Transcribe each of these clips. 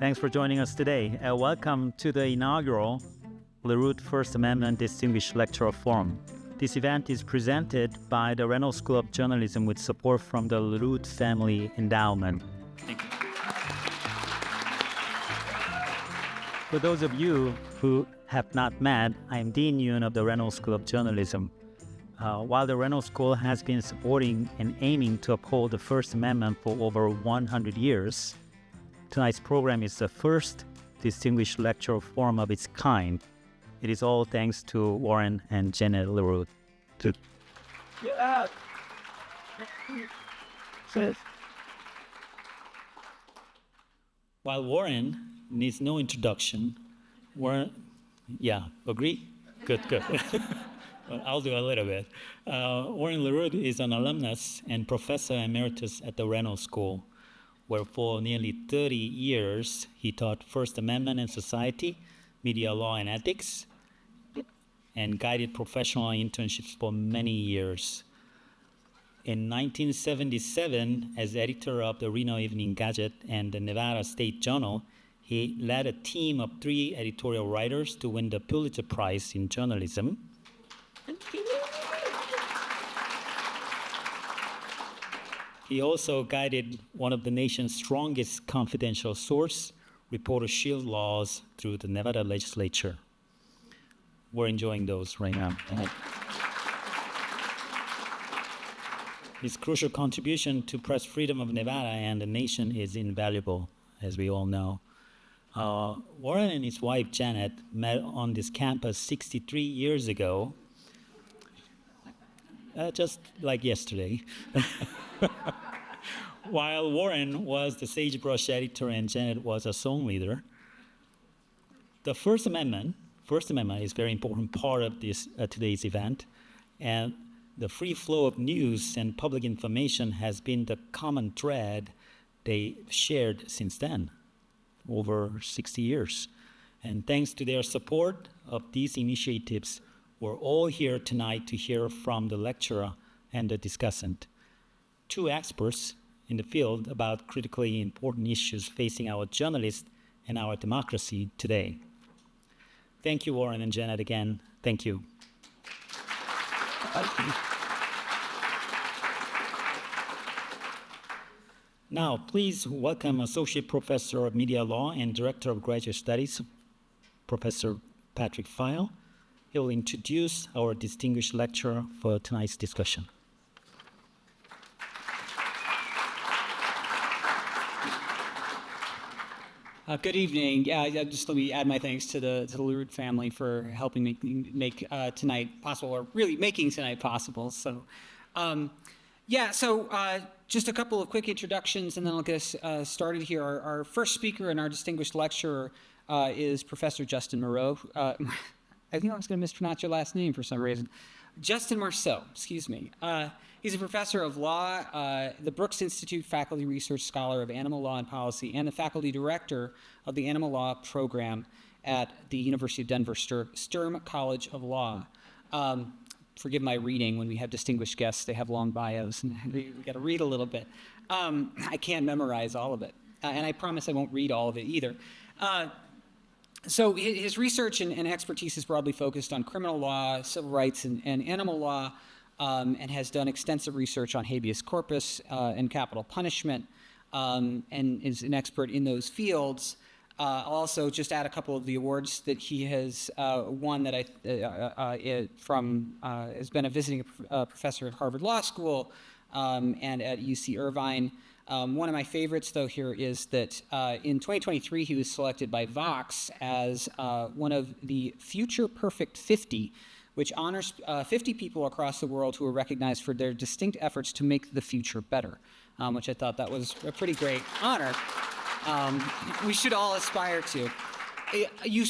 Thanks for joining us today. Welcome to the inaugural Lerude First Amendment Distinguished Lecturer Forum. This event is presented by the Reynolds School of Journalism with support from the Lerude Family Endowment. Thank you. For those of you who have not met, I am Dean Yoon of the Reynolds School of Journalism. While the Reynolds School has been supporting and aiming to uphold the First Amendment for over 100 years, tonight's program is the first Distinguished Lecturer Forum of its kind. It is all thanks to Warren and Janet Lerude. While Warren needs no introduction, agree? Good. Well, I'll do a little bit. Warren Lerude is an alumnus and professor emeritus at the Reynolds School, where for nearly 30 years he taught First Amendment and Society, Media Law and Ethics, and guided professional internships for many years. In 1977, as editor of the Reno Evening Gazette and the Nevada State Journal, he led a team of 3 editorial writers to win the Pulitzer Prize in journalism. He also guided one of the nation's strongest confidential source, reporter shield laws, through the Nevada legislature. We're enjoying those right now. His crucial contribution to press freedom of Nevada and the nation is invaluable, as we all know. Warren and his wife, Janet, met on this campus 63 years ago, just like yesterday. While Warren was the Sagebrush editor and Janet was a song leader. The First Amendment is a very important part of this today's event, and the free flow of news and public information has been the common thread they shared since then, over 60 years. And thanks to their support of these initiatives, we're all here tonight to hear from the lecturer and the discussant, 2 experts in the field about critically important issues facing our journalists and our democracy today. Thank you, Warren and Janet, again. Thank you. Now, please welcome Associate Professor of Media Law and Director of Graduate Studies, Professor Patrick File. He will introduce our distinguished lecturer for tonight's discussion. Good evening. Just let me add my thanks to the Lerude family for helping make tonight possible, or really making tonight possible. So, just a couple of quick introductions, and then I'll get us started here. Our first speaker and our distinguished lecturer is Professor Justin Marceau. I think I was going to mispronounce your last name for some reason. Justin Marceau, excuse me. He's a professor of law, the Brooks Institute Faculty Research Scholar of Animal Law and Policy, and the faculty director of the Animal Law program at the University of Denver Sturm College of Law. Forgive my reading. When we have distinguished guests, they have long bios, and we got to read a little bit. I can't memorize all of it, and I promise I won't read all of it either. So his research and expertise is broadly focused on criminal law, civil rights, and animal law, and has done extensive research on habeas corpus and capital punishment, and is an expert in those fields. I'll also just add a couple of the awards that he has won that has been a visiting professor at Harvard Law School and at UC Irvine. One of my favorites, though, here is that in 2023, he was selected by Vox as one of the Future Perfect 50, which honors 50 people across the world who are recognized for their distinct efforts to make the future better, which I thought that was a pretty great honor. We should all aspire to. You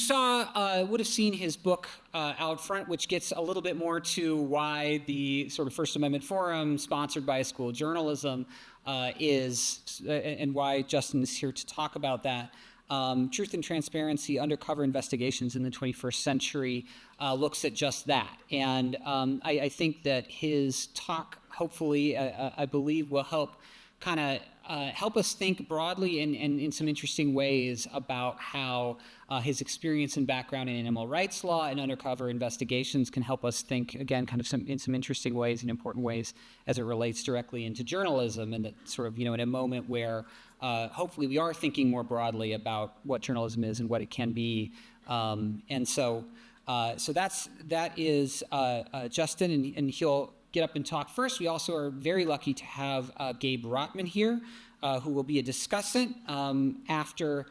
would have seen his book out front, which gets a little bit more to why the sort of First Amendment Forum, sponsored by a School of Journalism, and why Justin is here to talk about that. Truth and Transparency, Undercover Investigations in the 21st Century looks at just that. And I think that his talk, hopefully, I believe, will help kind of help us think broadly and in some interesting ways about how his experience and background in animal rights law and undercover investigations can help us think, again, kind of in some interesting ways and important ways as it relates directly into journalism, and that sort of, in a moment where hopefully we are thinking more broadly about what journalism is and what it can be. So that is Justin, and he'll get up and talk first. We also are very lucky to have Gabe Rottman here, who will be a discussant after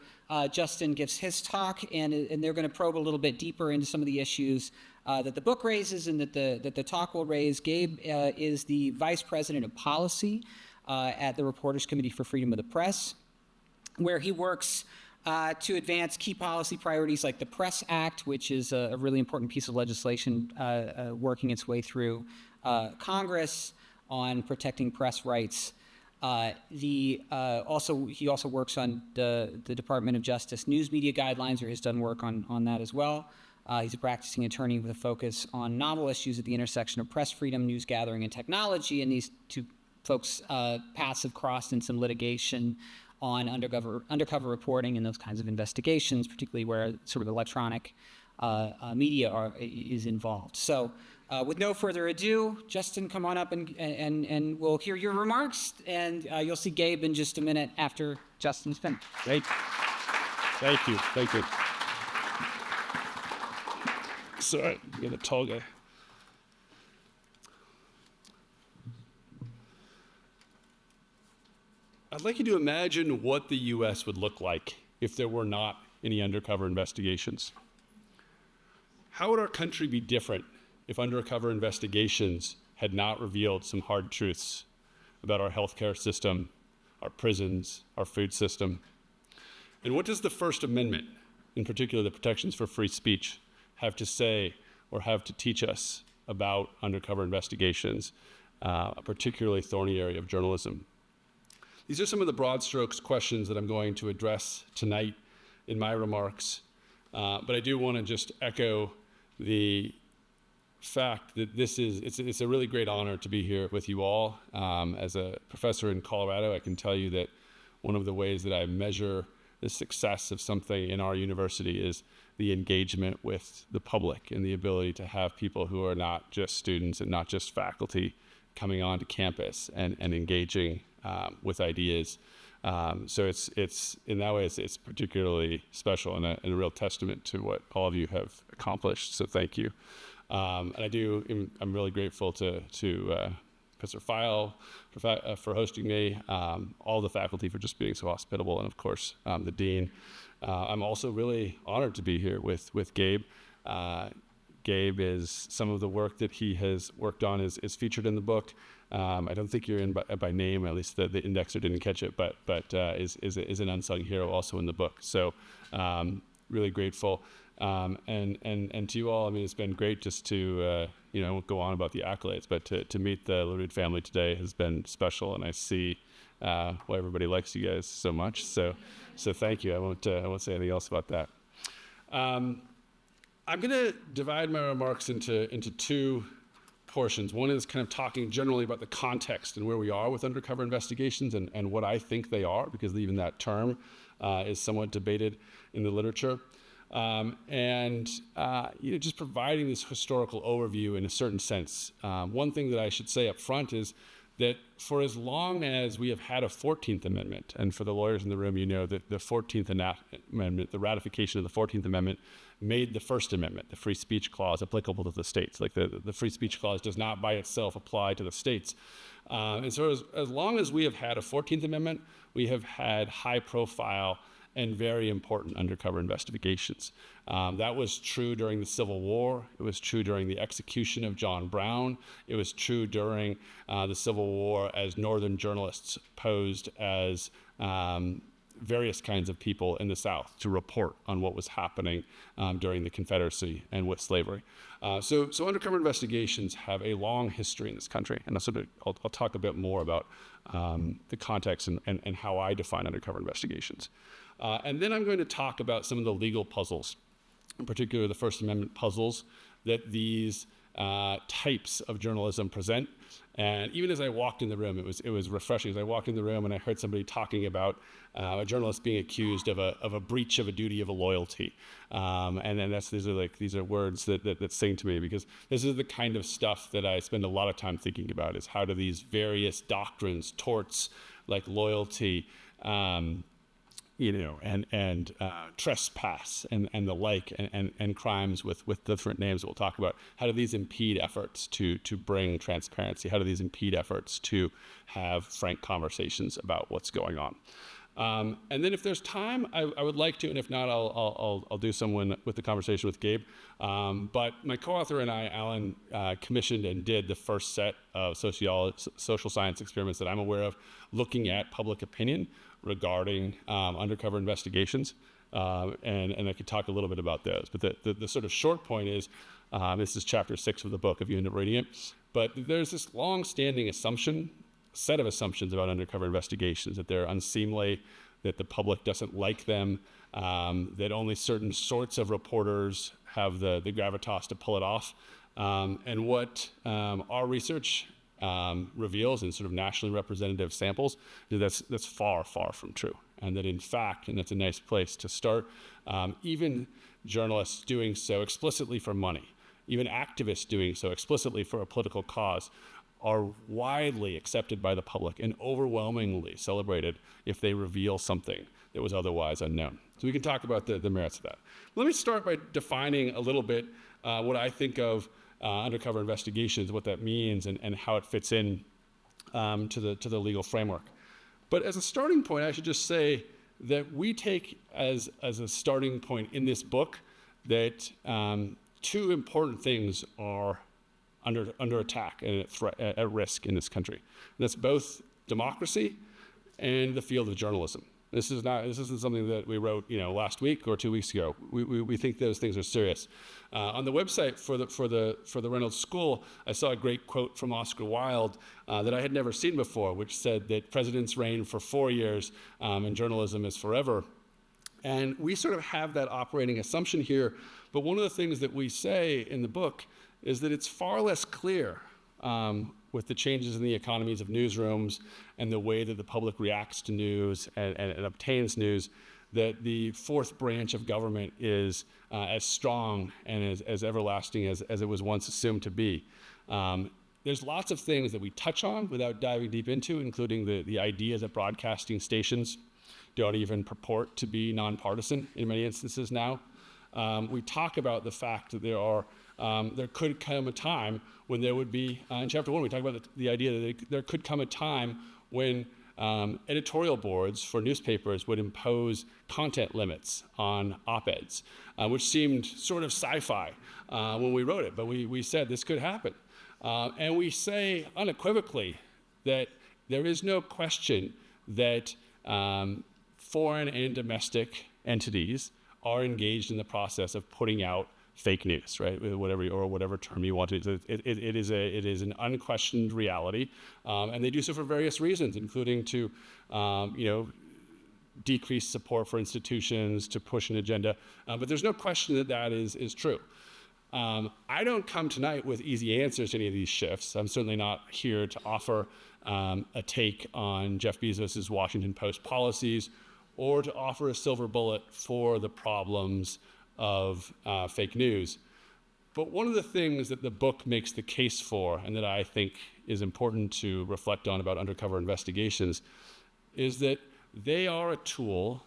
Justin gives his talk, and they're going to probe a little bit deeper into some of the issues that the book raises and that the talk will raise. Gabe is the Vice President of Policy at the Reporters Committee for Freedom of the Press, where he works to advance key policy priorities like the Press Act, which is a really important piece of legislation working its way through Congress on protecting press rights. He also works on the Department of Justice News Media Guidelines, or has done work on that as well. He's a practicing attorney with a focus on novel issues at the intersection of press freedom, news gathering, and technology, and these two folks' paths have crossed in some litigation on undercover reporting and those kinds of investigations, particularly where sort of electronic media is involved. So with no further ado, Justin, come on up and we'll hear your remarks, and you'll see Gabe in just a minute after Justin's finished. Great. Thank you. Sorry, get a tall guy. I'd like you to imagine what the U.S. would look like if there were not any undercover investigations. How would our country be different if undercover investigations had not revealed some hard truths about our healthcare system, our prisons, our food system? And what does the First Amendment, in particular the protections for free speech, have to say or have to teach us about undercover investigations, a particularly thorny area of journalism? These are some of the broad strokes questions that I'm going to address tonight in my remarks, but I do want to just echo the fact that it's a really great honor to be here with you all. As a professor in Colorado, I can tell you that one of the ways that I measure the success of something in our university is the engagement with the public and the ability to have people who are not just students and not just faculty coming onto campus and engaging with ideas. So it's in that way, it's particularly special and a real testament to what all of you have accomplished. So thank you. And I'm really grateful to Professor File for hosting me, all the faculty for just being so hospitable, and of course, the dean. I'm also really honored to be here with Gabe. Gabe is, some of the work that he has worked on is featured in the book. I don't think you're in by name, at least the indexer didn't catch it, but is an unsung hero also in the book. So really grateful. And to you all, I mean, it's been great just to, I won't go on about the accolades, but to meet the Lerude family today has been special, and I see why everybody likes you guys so much. So thank you. I won't say anything else about that. I'm going to divide my remarks into two portions. One is kind of talking generally about the context and where we are with undercover investigations and what I think they are, because even that term is somewhat debated in the literature. Just providing this historical overview in a certain sense. One thing that I should say up front is that for as long as we have had a 14th Amendment, and for the lawyers in the room, you know that the 14th Amendment, the ratification of the 14th Amendment, made the First Amendment, the free speech clause, applicable to the states. Like the free speech clause does not by itself apply to the states. And so as long as we have had a 14th Amendment, we have had high profile and very important undercover investigations. That was true during the Civil War. It was true during the execution of John Brown. It was true during the Civil War as Northern journalists posed as various kinds of people in the South to report on what was happening during the Confederacy and with slavery. So undercover investigations have a long history in this country, and I'll talk a bit more about the context and how I define undercover investigations. And then I'm going to talk about some of the legal puzzles, in particular the First Amendment puzzles that these types of journalism present. And even as I walked in the room, it was refreshing. As I walked in the room and I heard somebody talking about a journalist being accused of a breach of a duty of a loyalty, and then these are words that sing to me, because this is the kind of stuff that I spend a lot of time thinking about: is how do these various doctrines, torts like loyalty, and trespass and the like, and crimes with different names that we'll talk about, how do these impede efforts to bring transparency? How do these impede efforts to have frank conversations about what's going on? And then if there's time, I would like to, and if not, I'll do someone with the conversation with Gabe. But my co-author and I, Alan, commissioned and did the first set of social science experiments that I'm aware of, looking at public opinion regarding undercover investigations. And I could talk a little bit about those. But the sort of short point is, this is chapter 6 of the book, if you end up reading it. But there's this long-standing set of assumptions about undercover investigations: that they're unseemly, that the public doesn't like them, that only certain sorts of reporters have the gravitas to pull it off. And what our research reveals in sort of nationally representative samples is that's far, far from true. And that in fact, and that's a nice place to start, even journalists doing so explicitly for money, even activists doing so explicitly for a political cause, are widely accepted by the public and overwhelmingly celebrated if they reveal something that was otherwise unknown. So we can talk about the merits of that. Let me start by defining a little bit what I think of undercover investigations, what that means, and how it fits in to the legal framework. But as a starting point, I should just say that we take as a starting point in this book that two important things are under attack and at risk in this country. And that's both democracy and the field of journalism. This isn't something that we wrote, last week or 2 weeks ago. We think those things are serious. On the website for the Reynolds School, I saw a great quote from Oscar Wilde that I had never seen before, which said that presidents reign for 4 years and journalism is forever. And we sort of have that operating assumption here. But one of the things that we say in the book is that it's far less clear with the changes in the economies of newsrooms and the way that the public reacts to news and obtains news, that the fourth branch of government is as strong and as everlasting as it was once assumed to be. There's lots of things that we touch on without diving deep into, including the idea that broadcasting stations don't even purport to be nonpartisan in many instances now. We talk about the fact that there could come a time when there would be, in chapter 1, we talk about the idea that there could come a time when editorial boards for newspapers would impose content limits on op-eds, which seemed sort of sci-fi when we wrote it, but we said this could happen. And we say unequivocally that there is no question that foreign and domestic entities are engaged in the process of putting out fake news, right? Whatever term you want to use. It is an unquestioned reality, and they do so for various reasons, including to, decrease support for institutions, to push an agenda. But there's no question that is true. I don't come tonight with easy answers to any of these shifts. I'm certainly not here to offer a take on Jeff Bezos's Washington Post policies, or to offer a silver bullet for the problems of fake news. But one of the things that the book makes the case for, and that I think is important to reflect on about undercover investigations, is that they are a tool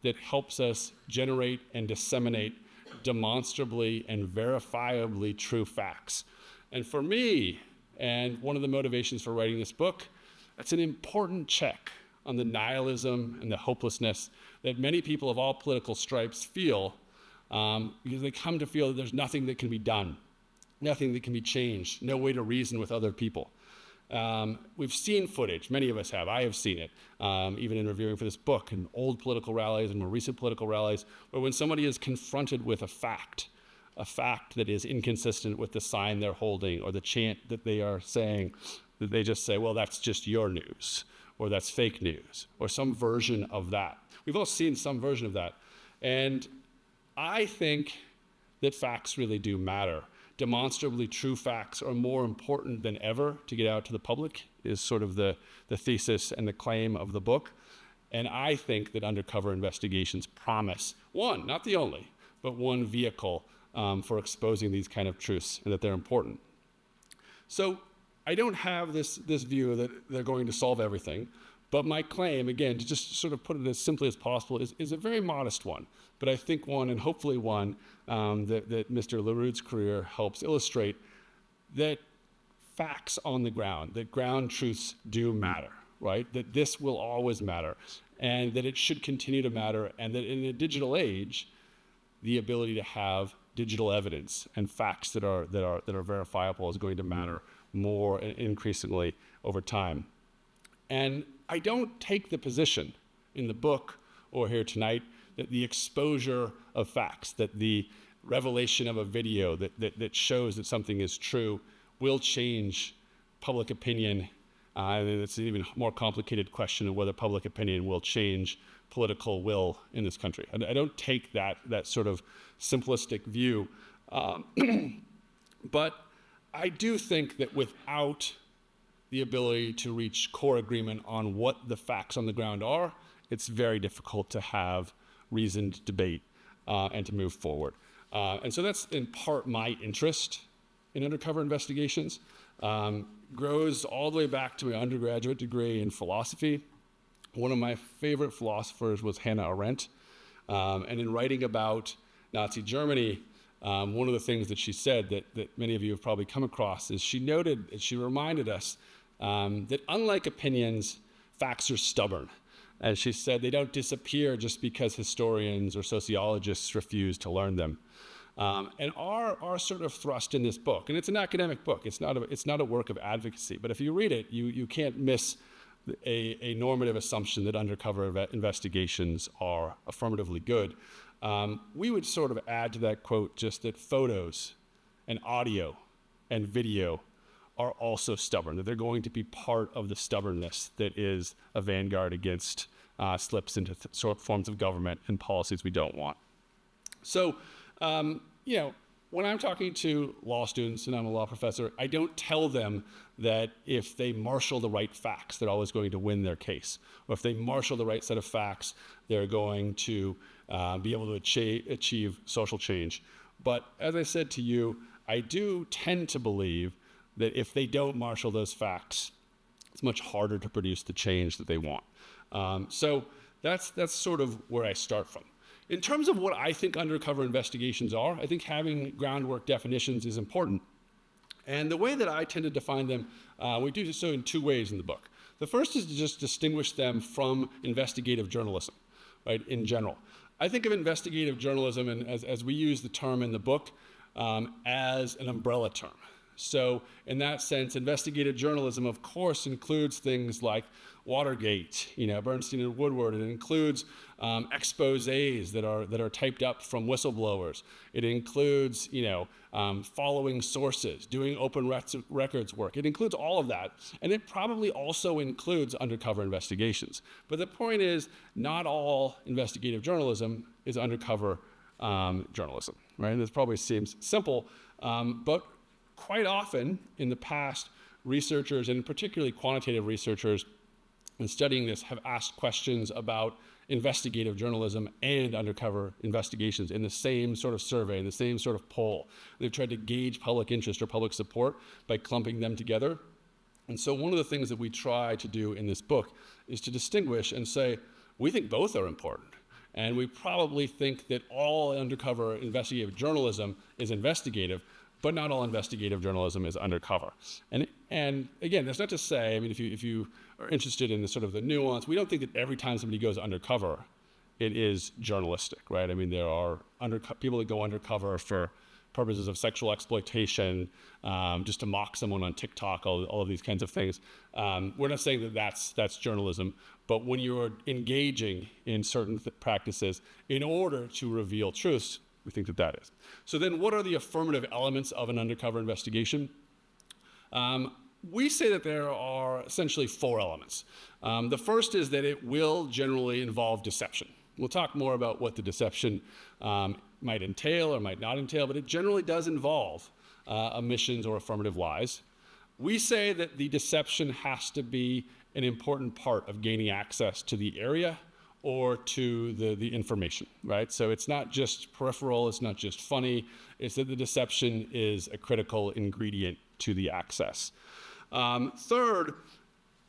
that helps us generate and disseminate demonstrably and verifiably true facts. And for me, and one of the motivations for writing this book, that's an important check on the nihilism and the hopelessness that many people of all political stripes feel, because they come to feel that there's nothing that can be done, nothing that can be changed, no way to reason with other people. We've seen footage, many of us have, I have seen it, even in reviewing for this book, in old political rallies and more recent political rallies, where when somebody is confronted with a fact that is inconsistent with the sign they're holding or the chant that they are saying, that they just say, well, that's just your news, or that's fake news, or some version of that. We've all seen some version of that. And I think that facts really do matter, demonstrably true facts are more important than ever to get out to the public is sort of the thesis and the claim of the book. And I think that undercover investigations promise one, not the only, but one vehicle for exposing these kind of truths and that they're important. So I don't have this view that they're going to solve everything, but my claim, again, to just sort of put it as simply as possible, is a very modest one, but I think one, and hopefully one, that Mr. Lerude's career helps illustrate, that facts on the ground, that ground truths do matter, right? That this will always matter, and that it should continue to matter, and that in a digital age, the ability to have digital evidence and facts that are verifiable is going to matter more and increasingly over time. And I don't take the position in the book or here tonight that the exposure of facts, that the revelation of a video that shows that something is true will change public opinion. And it's an even more complicated question of whether public opinion will change political will in this country. I don't take that sort of simplistic view. But I do think that without the ability to reach core agreement on what the facts on the ground are, it's very difficult to have reasoned debate and to move forward. And so that's in part my interest in undercover investigations. Grows all the way back to my undergraduate degree in philosophy. One of my favorite philosophers was Hannah Arendt. And in writing about Nazi Germany, one of the things that she said that many of you have probably come across is she reminded us that unlike opinions, facts are stubborn. As she said, they don't disappear just because historians or sociologists refuse to learn them. And our sort of thrust in this book, and it's an academic book, it's not a work of advocacy, but if you read it, you can't miss a normative assumption that undercover investigations are affirmatively good. We would sort of add to that quote just that photos and audio and video are also stubborn, that they're going to be part of the stubbornness that is a vanguard against slips into sort of forms of government and policies we don't want. So, when I'm talking to law students, and I'm a law professor, I don't tell them that if they marshal the right facts, they're always going to win their case. Or if they marshal the right set of facts, they're going to be able to achieve social change. But as I said to you, I do tend to believe that if they don't marshal those facts, it's much harder to produce the change that they want. So that's sort of where I start from. In terms of what I think undercover investigations are, I think having groundwork definitions is important. And the way that I tend to define them, we do so in two ways in the book. The first is to just distinguish them from investigative journalism, right, in general. I think of investigative journalism, and as we use the term in the book, as an umbrella term. So in that sense, investigative journalism, of course, includes things like Watergate, Bernstein and Woodward. It includes exposés that are typed up from whistleblowers. It includes, following sources, doing open records work. It includes all of that, and it probably also includes undercover investigations. But the point is, not all investigative journalism is undercover journalism, right? This probably seems simple, but quite often in the past, researchers, and particularly quantitative researchers, in studying this, have asked questions about investigative journalism and undercover investigations in the same sort of survey, in the same sort of poll. They've tried to gauge public interest or public support by clumping them together. And so one of the things that we try to do in this book is to distinguish and say, we think both are important. And we probably think that all undercover investigative journalism is investigative, but not all investigative journalism is undercover. And again, that's not to say, if you are interested in the sort of the nuance, we don't think that every time somebody goes undercover, it is journalistic, right? There are people that go undercover for purposes of sexual exploitation, just to mock someone on TikTok, all of these kinds of things. We're not saying that that's journalism, but when you're engaging in certain practices in order to reveal truths, we think that is. So then what are the affirmative elements of an undercover investigation? We say that there are essentially four elements. The first is that it will generally involve deception. We'll talk more about what the deception might entail or might not entail, but it generally does involve omissions or affirmative lies. We say that the deception has to be an important part of gaining access to the area or to the information, right? So it's not just peripheral, it's not just funny, it's that the deception is a critical ingredient to the access. Third,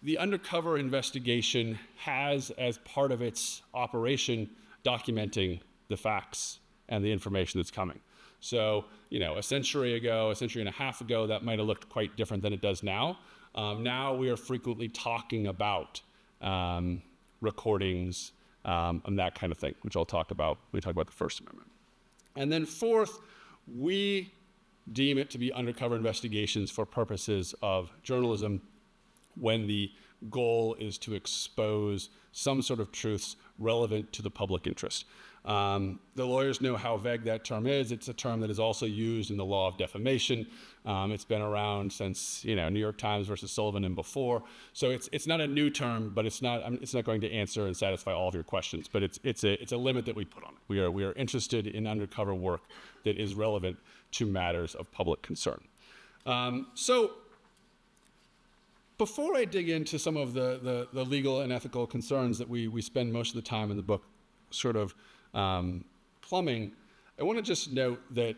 the undercover investigation has, as part of its operation, documenting the facts and the information that's coming. So, a century and a half ago, that might have looked quite different than it does now. Now we are frequently talking about recordings and that kind of thing, which I'll talk about when we talk about the First Amendment. And then fourth, we deem it to be undercover investigations for purposes of journalism when the goal is to expose some sort of truths relevant to the public interest. The lawyers know how vague that term is. It's a term that is also used in the law of defamation. It's been around since New York Times versus Sullivan and before. So it's not a new term, but it's not going to answer and satisfy all of your questions. But it's a limit that we put on it. We are interested in undercover work that is relevant to matters of public concern. So before I dig into some of the legal and ethical concerns that we spend most of the time in the book sort of plumbing, I want to just note that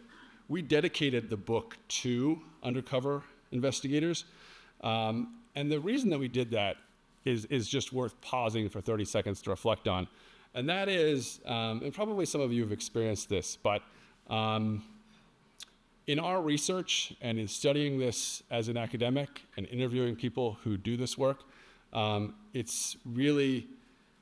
we dedicated the book to undercover investigators. And the reason that we did that is just worth pausing for 30 seconds to reflect on. And that is, and probably some of you have experienced this, but in our research and in studying this as an academic and interviewing people who do this work, it's really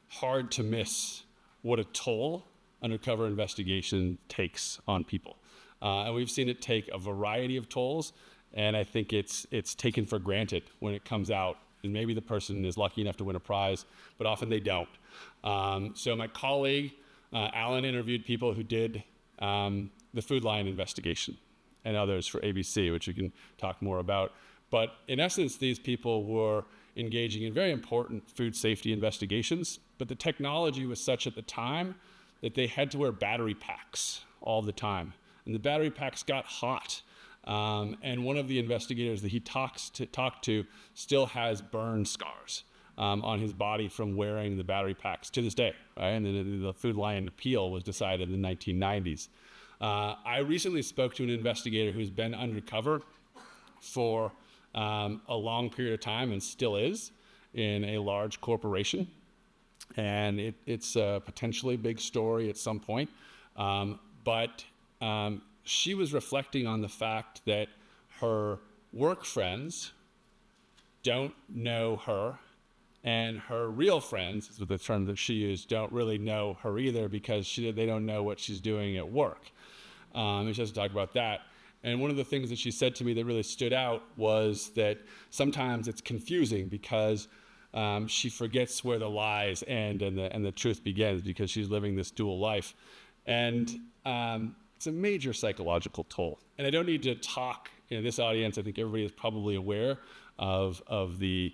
hard to miss what a toll undercover investigation takes on people. And we've seen it take a variety of tolls, and I think it's taken for granted when it comes out. And maybe the person is lucky enough to win a prize, but often they don't. So my colleague, Alan, interviewed people who did the Food Lion investigation and others for ABC, which we can talk more about. But in essence, these people were engaging in very important food safety investigations, but the technology was such at the time that they had to wear battery packs all the time. And the battery packs got hot. And one of the investigators that he talked to still has burn scars on his body from wearing the battery packs to this day, right? And the Food Lion appeal was decided in the 1990s. I recently spoke to an investigator who's been undercover for a long period of time and still is in a large corporation. And it's a potentially big story at some point. But she was reflecting on the fact that her work friends don't know her, and her real friends, is the term that she used, don't really know her either because they don't know what she's doing at work. And she has to talk about that. And one of the things that she said to me that really stood out was that sometimes it's confusing because she forgets where the lies end and the truth begins because she's living this dual life. And it's a major psychological toll. And I don't need to talk in this audience. I think everybody is probably aware of the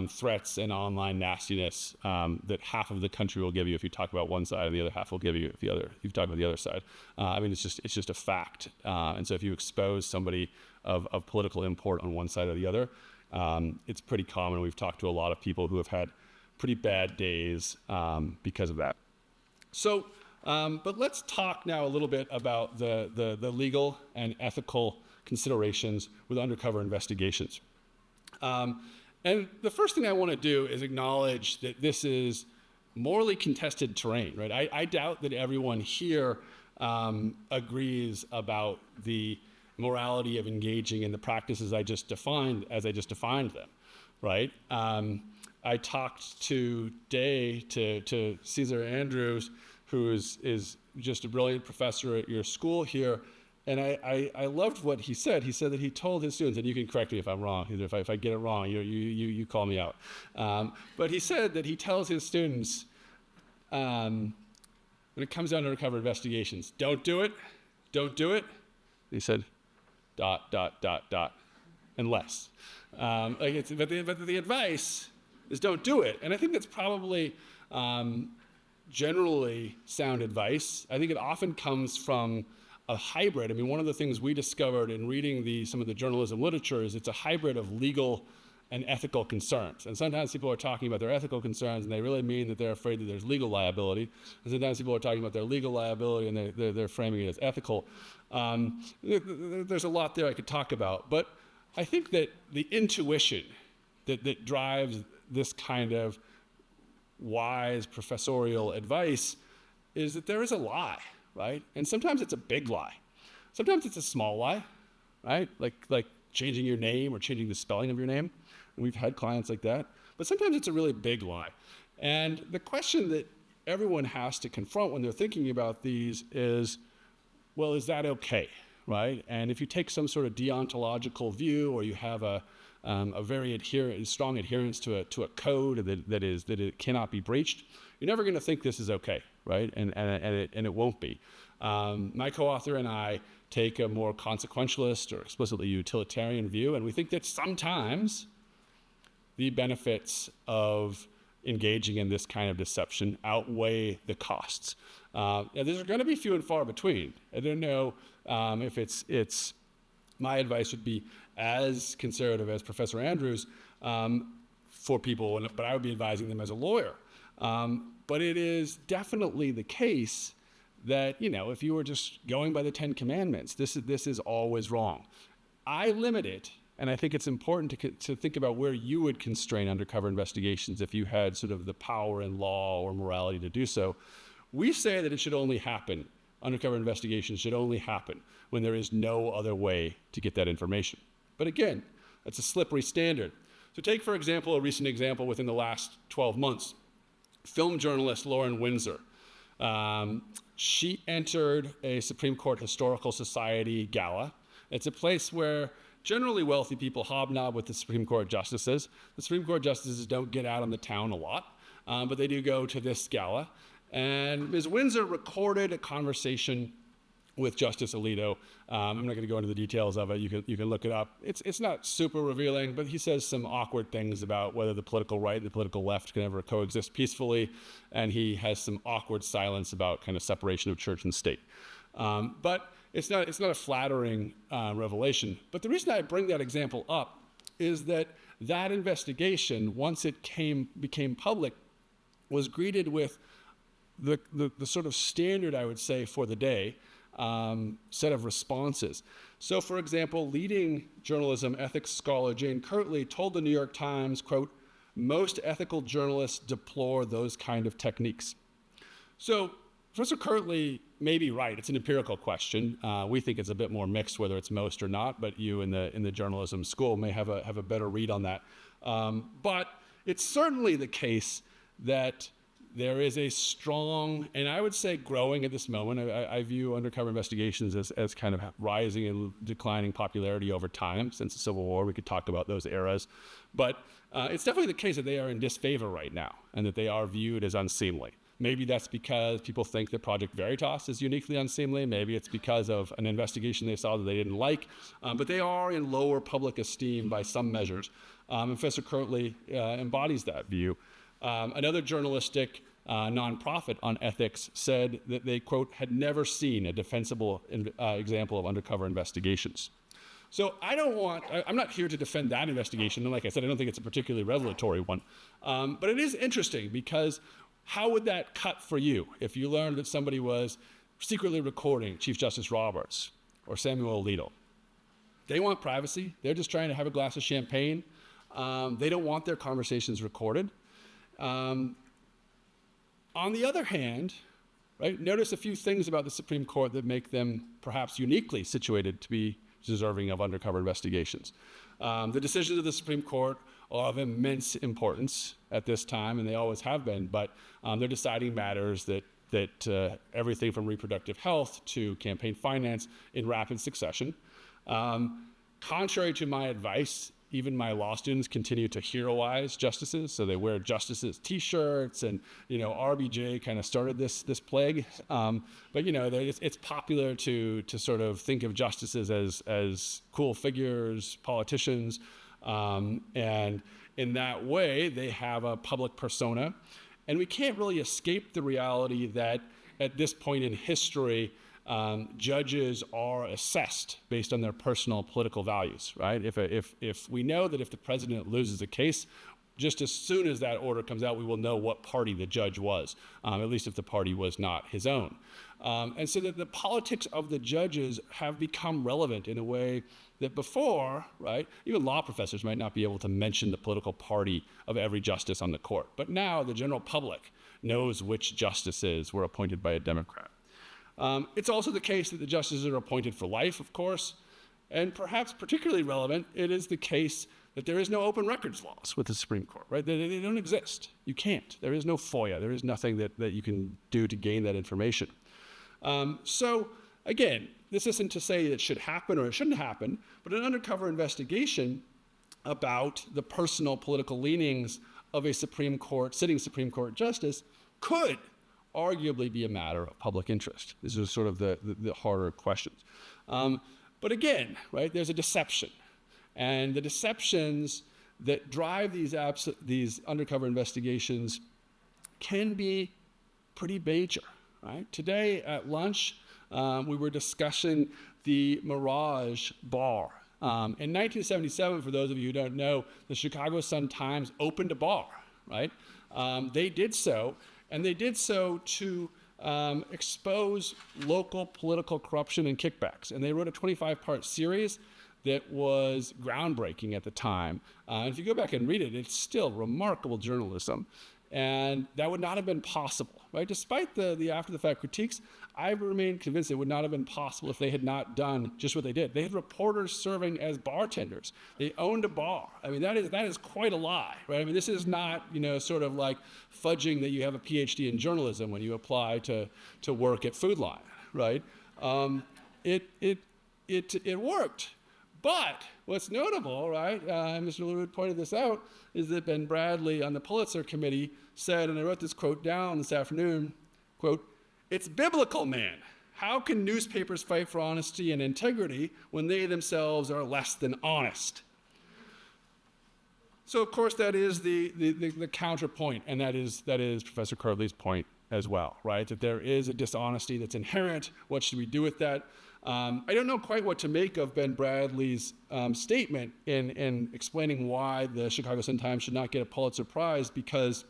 threats and online nastiness that half of the country will give you if you talk about one side, and the other half will give you if you talk about the other side. I mean, it's just a fact. And so if you expose somebody of political import on one side or the other, it's pretty common. We've talked to a lot of people who have had pretty bad days because of that. So, but let's talk now a little bit about the legal and ethical considerations with undercover investigations. And the first thing I want to do is acknowledge that this is morally contested terrain, right? I doubt that everyone here agrees about the morality of engaging in the practices I just defined them, right? I talked today to Caesar Andrews, who is just a brilliant professor at your school here, and I loved what he said. He said that he told his students, and you can correct me if I'm wrong, if I get it wrong, you call me out. But he said that he tells his students, when it comes down to undercover investigations, don't do it. He said, ... unless. But the advice is don't do it. And I think that's probably generally sound advice. I think it often comes from a hybrid. I mean, one of the things we discovered in reading some of the journalism literature is it's a hybrid of legal and ethical concerns. And sometimes people are talking about their ethical concerns and they really mean that they're afraid that there's legal liability. And sometimes people are talking about their legal liability and they're framing it as ethical. There's a lot there I could talk about. But I think that the intuition that drives this kind of wise professorial advice is that there is a lie, right? And sometimes it's a big lie. Sometimes it's a small lie, right? Like changing your name or changing the spelling of your name. And we've had clients like that. But sometimes it's a really big lie. And the question that everyone has to confront when they're thinking about these is, well, is that okay, right? And if you take some sort of deontological view, or you have a very strong adherence to a code that it cannot be breached, you're never going to think this is okay, right? And it won't be. My co-author and I take a more consequentialist or explicitly utilitarian view, and we think that sometimes the benefits of engaging in this kind of deception outweigh the costs. And these are going to be few and far between. I don't know if it's my advice would be as conservative as Professor Andrews for people, but I would be advising them as a lawyer. But it is definitely the case that, if you were just going by the 10 Commandments, this is always wrong. I limit it, and I think it's important to think about where you would constrain undercover investigations if you had sort of the power and law or morality to do so. We say that it should only happen, undercover investigations should only happen when there is no other way to get that information. But again, that's a slippery standard. So take, for example, a recent example within the last 12 months. Film journalist Lauren Windsor. She entered a Supreme Court Historical Society gala. It's a place where generally wealthy people hobnob with the Supreme Court justices. The Supreme Court justices don't get out on the town a lot, but they do go to this gala. And Ms. Windsor recorded a conversation with Justice Alito. I'm not going to go into the details of it. You can look it up. It's not super revealing, but he says some awkward things about whether the political right and the political left can ever coexist peacefully, and he has some awkward silence about kind of separation of church and state. But it's not a flattering revelation. But the reason I bring that example up is that investigation, once it became public, was greeted with the sort of standard, I would say, for the day, set of responses. So, for example, leading journalism ethics scholar Jane Kirtley told the New York Times, quote, "Most ethical journalists deplore those kind of techniques." So Professor Kirtley may be right. It's an empirical question. We think it's a bit more mixed whether it's most or not, but you in the journalism school may have a better read on that. But it's certainly the case that there is a strong, and I would say growing at this moment, I view undercover investigations as kind of rising and declining popularity over time since the Civil War. We could talk about those eras. But it's definitely the case that they are in disfavor right now and that they are viewed as unseemly. Maybe that's because people think that Project Veritas is uniquely unseemly. Maybe it's because of an investigation they saw that they didn't like. But they are in lower public esteem by some measures. And Professor Kirtley embodies that view. Another journalistic nonprofit on ethics said that they, quote, had never seen a defensible example of undercover investigations. So I'm not here to defend that investigation. And like I said, I don't think it's a particularly revelatory one. But it is interesting because how would that cut for you if you learned that somebody was secretly recording Chief Justice Roberts or Samuel Alito? They want privacy. They're just trying to have a glass of champagne. They don't want their conversations recorded. On the other hand, right, notice a few things about the Supreme Court that make them perhaps uniquely situated to be deserving of undercover investigations. The decisions of the Supreme Court are of immense importance at this time, and they always have been, but they're deciding matters that everything from reproductive health to campaign finance in rapid succession. Contrary to my advice, even my law students continue to heroize justices, so they wear justices T-shirts, and RBJ kind of started this plague. But it's popular to sort of think of justices as cool figures, politicians, and in that way they have a public persona, and we can't really escape the reality that at this point in history, judges are assessed based on their personal political values, right? If we know that if the president loses a case, just as soon as that order comes out, we will know what party the judge was, at least if the party was not his own. And so that the politics of the judges have become relevant in a way that before, right, even law professors might not be able to mention the political party of every justice on the court. But now the general public knows which justices were appointed by a Democrat. It's also the case that the justices are appointed for life, of course, and perhaps particularly relevant, it is the case that there is no open records laws with the Supreme Court, right? They don't exist. You can't. There is no FOIA. There is nothing that you can do to gain that information. So again, this isn't to say it should happen or it shouldn't happen, but an undercover investigation about the personal political leanings of a sitting Supreme Court justice could arguably be a matter of public interest. These are sort of the harder questions. But again, right, there's a deception. And the deceptions that drive these undercover investigations can be pretty major, right? Today at lunch, we were discussing the Mirage bar. In 1977, for those of you who don't know, the Chicago Sun-Times opened a bar, right? They did so, and they did so to expose local political corruption and kickbacks. And they wrote a 25-part series that was groundbreaking at the time. If you go back and read it, it's still remarkable journalism. And that would not have been possible, right? Despite the after-the-fact critiques, I remain convinced it would not have been possible if they had not done just what they did. They had reporters serving as bartenders. They owned a bar. I mean, that is quite a lie, right? I mean, this is not, sort of like fudging that you have a PhD in journalism when you apply to work at Food Lion, right? It worked. But what's notable, right, Mr. Lerude pointed this out, is that Ben Bradlee on the Pulitzer Committee said, and I wrote this quote down this afternoon, quote, "It's biblical, man. How can newspapers fight for honesty and integrity when they themselves are less than honest?" So of course that is the counterpoint, and that is Professor Curdley's point as well, right? That there is a dishonesty that's inherent. What should we do with that? I don't know quite what to make of Ben Bradlee's statement in explaining why the Chicago Sun-Times should not get a Pulitzer Prize, because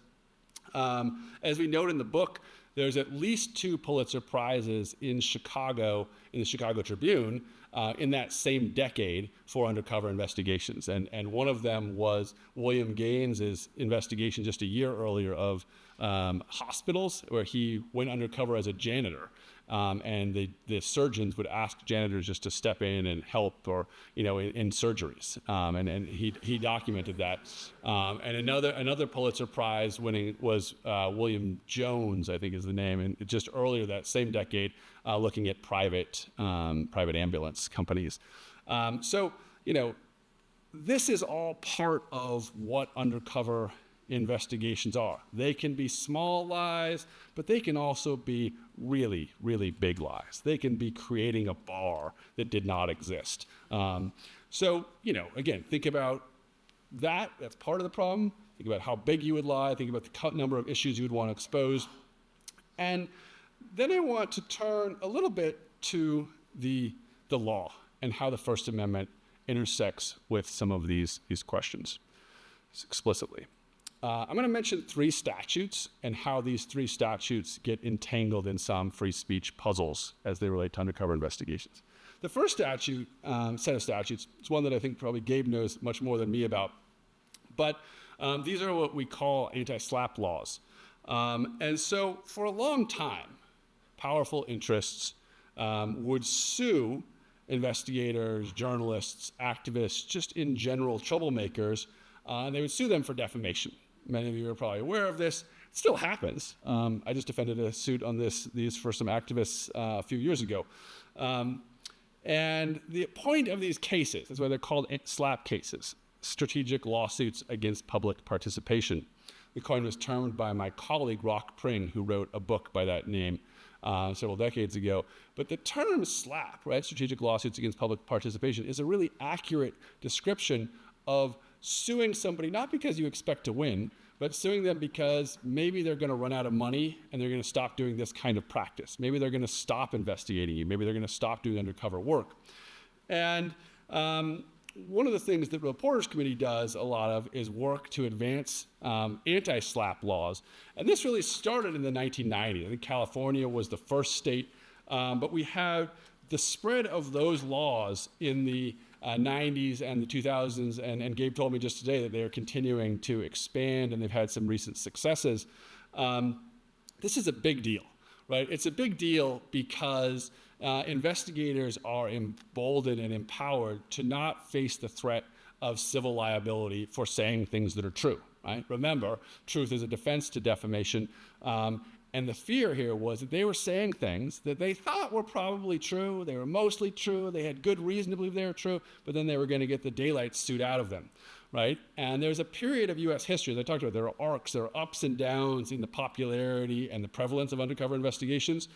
as we note in the book, there's at least 2 Pulitzer Prizes in Chicago, in the Chicago Tribune, in that same decade for undercover investigations. And one of them was William Gaines's investigation just a year earlier of hospitals, where he went undercover as a janitor. And the surgeons would ask janitors just to step in and help, or in surgeries, and he documented that. And another Pulitzer Prize winning was William Jones, I think is the name, and just earlier that same decade, looking at private ambulance companies. So this is all part of what undercover investigations are. They can be small lies, but they can also be really, really big lies. They can be creating a bar that did not exist. So, again, think about that. That's part of the problem. Think about how big you would lie. Think about the number of issues you would want to expose. And then I want to turn a little bit to the law and how the First Amendment intersects with some of these questions explicitly. I'm going to mention 3 statutes and how these 3 statutes get entangled in some free speech puzzles as they relate to undercover investigations. The first set of statutes, is one that I think probably Gabe knows much more than me about, but these are what we call anti-SLAPP laws. And so for a long time, powerful interests would sue investigators, journalists, activists, just in general troublemakers, and they would sue them for defamation. Many of you are probably aware of this. It still happens. I just defended a suit on these for some activists a few years ago. And the point of these cases is why they're called SLAPP cases, strategic lawsuits against public participation. The coin was termed by my colleague, Rock Pring, who wrote a book by that name several decades ago. But the term SLAPP, right, strategic lawsuits against public participation, is a really accurate description of suing somebody not because you expect to win, but suing them because maybe they're going to run out of money and they're going to stop doing this kind of practice. Maybe they're going to stop investigating you. Maybe they're going to stop doing undercover work. And one of the things that the Reporters Committee does a lot of is work to advance anti-SLAPP laws. And this really started in the 1990s. I think California was the first state, but we had the spread of those laws in the 90s and the 2000s, and Gabe told me just today that they are continuing to expand and they've had some recent successes. This is a big deal, right? It's a big deal because investigators are emboldened and empowered to not face the threat of civil liability for saying things that are true, right? Remember, truth is a defense to defamation. And the fear here was that they were saying things that they thought were probably true, they were mostly true, they had good reason to believe they were true, but then they were going to get the daylight suit out of them, right? And there's a period of U.S. history, as I talked about, there are arcs, there are ups and downs in the popularity and the prevalence of undercover investigations.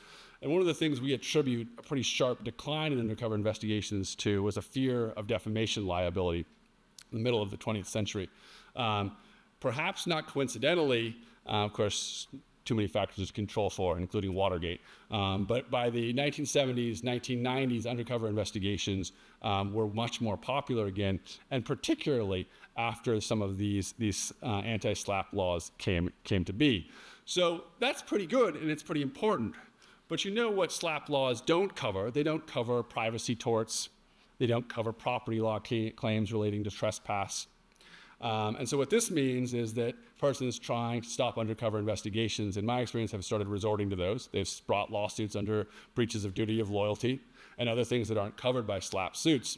And one of the things we attribute a pretty sharp decline in undercover investigations to was a fear of defamation liability in the middle of the 20th century. Perhaps not coincidentally, of course, too many factors to control for, including Watergate. But by the 1970s, 1990s, undercover investigations were much more popular again, and particularly after some of these anti-SLAPP laws came to be. So that's pretty good, and it's pretty important. But you know what SLAPP laws don't cover? They don't cover privacy torts. They don't cover property law claims relating to trespass. And so what this means is that persons trying to stop undercover investigations, in my experience, have started resorting to those. They've brought lawsuits under breaches of duty of loyalty and other things that aren't covered by SLAPP suits.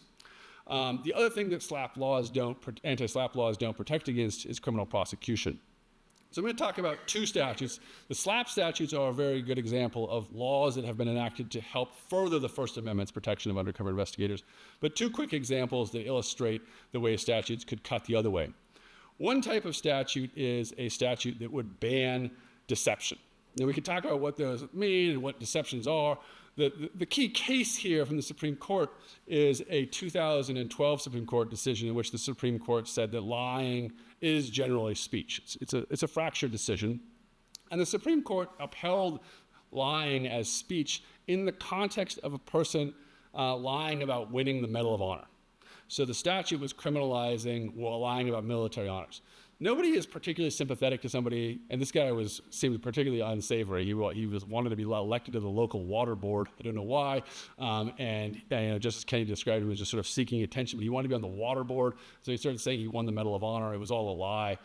The other thing that anti-SLAPP laws don't protect against is criminal prosecution. So I'm going to talk about two statutes. The SLAPP statutes are a very good example of laws that have been enacted to help further the First Amendment's protection of undercover investigators. But two quick examples that illustrate the way statutes could cut the other way. One type of statute is a statute that would ban deception. Now we can talk about what those mean and what deceptions are. The key case here from the Supreme Court is a 2012 Supreme Court decision in which the Supreme Court said that lying is generally speech. It's a fractured decision. And the Supreme Court upheld lying as speech in the context of a person lying about winning the Medal of Honor. So the statute was criminalizing lying about military honors. Nobody is particularly sympathetic to somebody, and this guy seemed particularly unsavory. He wanted to be elected to the local water board. I don't know why. And Justice Kennedy described him as just sort of seeking attention, but he wanted to be on the water board. So he started saying he won the Medal of Honor. It was all a lie.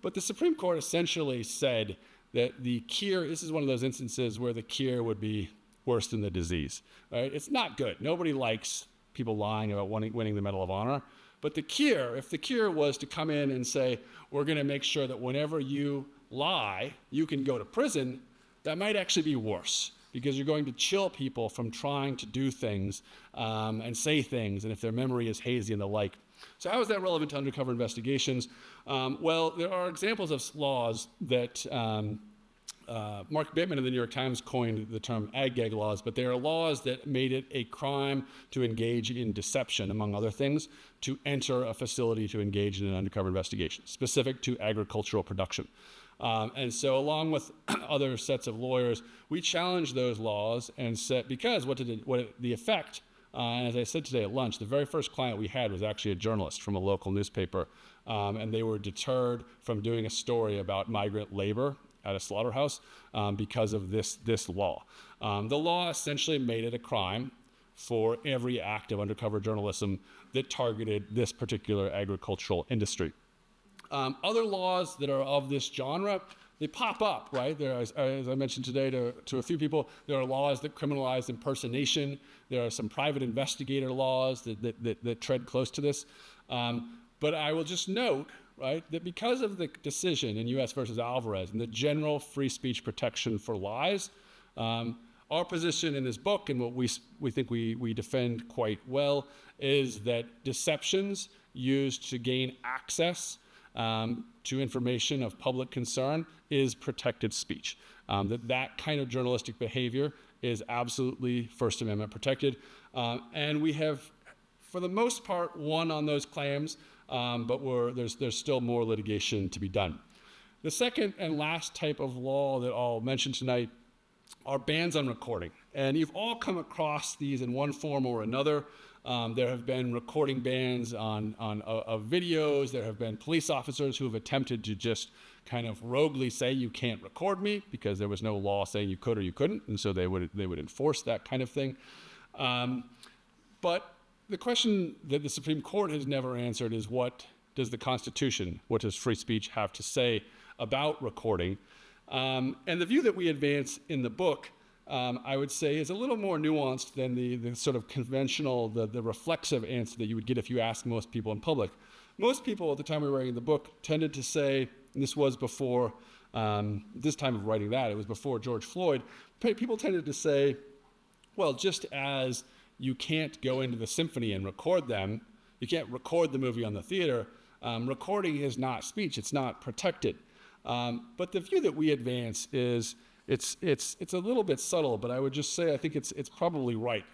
But the Supreme Court essentially said that the cure, this is one of those instances where the cure would be worse than the disease. Right? It's not good. Nobody likes people lying about winning the Medal of Honor. But the cure, if the cure was to come in and say, we're going to make sure that whenever you lie, you can go to prison, that might actually be worse because you're going to chill people from trying to do things and say things, and if their memory is hazy and the like. So how is that relevant to undercover investigations? Well, there are examples of laws that Mark Bittman of the New York Times coined the term ag-gag laws, but they are laws that made it a crime to engage in deception, among other things, to enter a facility to engage in an undercover investigation, specific to agricultural production. And so along with other sets of lawyers, we challenged those laws and said, because the effect, and as I said today at lunch, the very first client we had was actually a journalist from a local newspaper, and they were deterred from doing a story about migrant labor at a slaughterhouse because of this law. The law essentially made it a crime for every act of undercover journalism that targeted this particular agricultural industry. Other laws that are of this genre, they pop up, right? There, as I mentioned today to a few people, there are laws that criminalize impersonation. There are some private investigator laws that tread close to this. But I will just note, right, that because of the decision in U.S. versus Alvarez and the general free speech protection for lies, our position in this book and what we think we defend quite well is that deceptions used to gain access to information of public concern is protected speech. That kind of journalistic behavior is absolutely First Amendment protected. And we have, for the most part, won on those claims. but there's still more litigation to be done. The second and last type of law that I'll mention tonight are bans on recording. And you've all come across these in one form or another. There have been recording bans of videos. There have been police officers who have attempted to just kind of roguely say you can't record me because there was no law saying you could or you couldn't, and so they would enforce that kind of thing. But the question that the Supreme Court has never answered is, what does the Constitution, what does free speech have to say about recording? And the view that we advance in the book, I would say, is a little more nuanced than the sort of conventional, the reflexive answer that you would get if you ask most people in public. Most people at the time we were writing the book tended to say, and this was before this time of writing that, it was before George Floyd, people tended to say, well, just as you can't go into the symphony and record them, you can't record the movie on the theater, recording is not speech, it's not protected. But the view that we advance is, it's a little bit subtle, but I would just say I think it's probably right,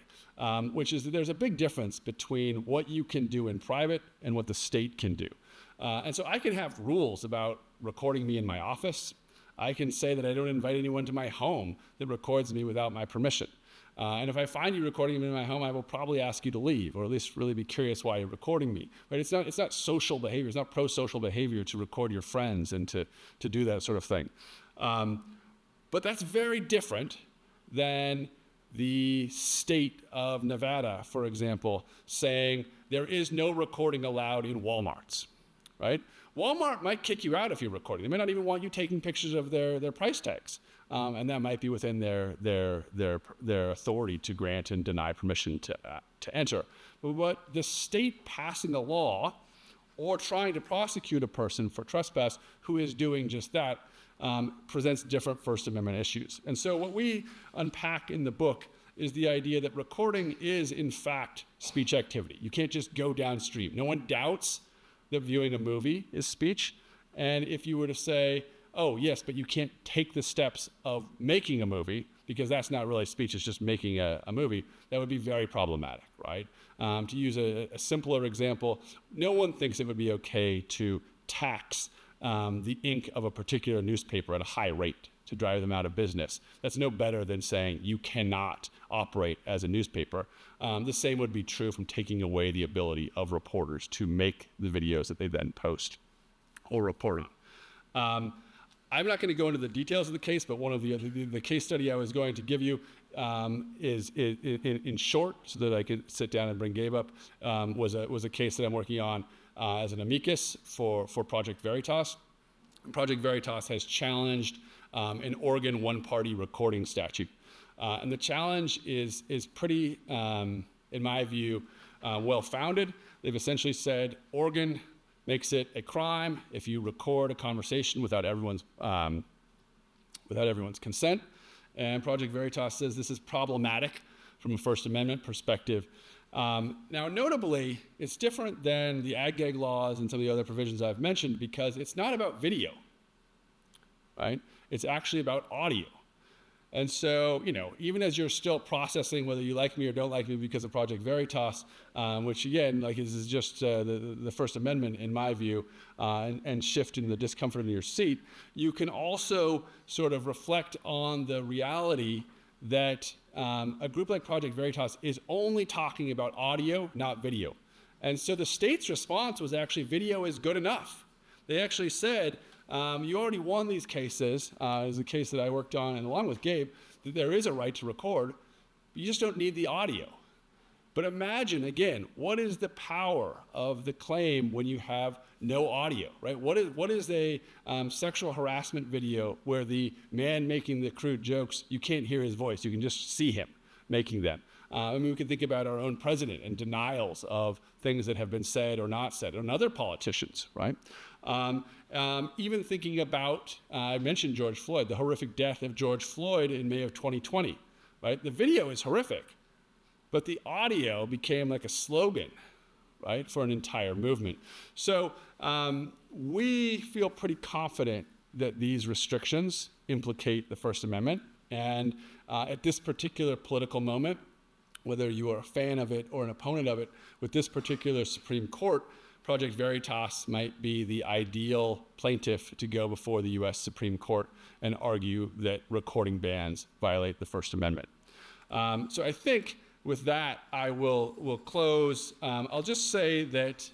which is that there's a big difference between what you can do in private and what the state can do. And so I can have rules about recording me in my office. I can say that I don't invite anyone to my home that records me without my permission. And if I find you recording me in my home, I will probably ask you to leave, or at least really be curious why you're recording me. Right? It's not social behavior. It's not pro-social behavior to record your friends and to do that sort of thing. But that's very different than the state of Nevada, for example, saying there is no recording allowed in Walmarts, right? Walmart might kick you out if you're recording. They may not even want you taking pictures of their price tags. And that might be within their authority to grant and deny permission to enter. But what the state passing a law or trying to prosecute a person for trespass who is doing just that presents different First Amendment issues. And so what we unpack in the book is the idea that recording is, in fact, speech activity. You can't just go downstream. No one doubts that viewing a movie is speech. And if you were to say, oh, yes, but you can't take the steps of making a movie because that's not really speech, it's just making a movie, that would be very problematic, right? To use a simpler example, no one thinks it would be okay to tax the ink of a particular newspaper at a high rate to drive them out of business. That's no better than saying you cannot operate as a newspaper. The same would be true from taking away the ability of reporters to make the videos that they then post or report on. I'm not going to go into the details of the case, but one of the case study I was going to give you is in short, so that I could sit down and bring Gabe up, was a case that I'm working on as an amicus for Project Veritas. Project Veritas has challenged an Oregon one-party recording statute. And the challenge is pretty, in my view, well-founded. They've essentially said Oregon makes it a crime if you record a conversation without everyone's consent. And Project Veritas says this is problematic from a First Amendment perspective. Now, notably, it's different than the ag-gag laws and some of the other provisions I've mentioned because it's not about video, right? It's actually about audio. And so, even as you're still processing whether you like me or don't like me because of Project Veritas, which again, is just the First Amendment in my view, and shifting the discomfort in your seat, you can also sort of reflect on the reality that a group like Project Veritas is only talking about audio, not video. And so the state's response was actually video is good enough. They actually said, you already won these cases, is a case that I worked on, and along with Gabe, that there is a right to record, but you just don't need the audio. But imagine, again, what is the power of the claim when you have no audio, right? What is a sexual harassment video where the man making the crude jokes, you can't hear his voice, you can just see him making them. We can think about our own president and denials of things that have been said or not said, and other politicians, right? Even thinking about, I mentioned George Floyd, the horrific death of George Floyd in May of 2020, right? The video is horrific, but the audio became like a slogan, right, for an entire movement. So we feel pretty confident that these restrictions implicate the First Amendment, and at this particular political moment, whether you are a fan of it or an opponent of it, with this particular Supreme Court, Project Veritas might be the ideal plaintiff to go before the U.S. Supreme Court and argue that recording bans violate the First Amendment. So I think with that, I will close. I'll just say that,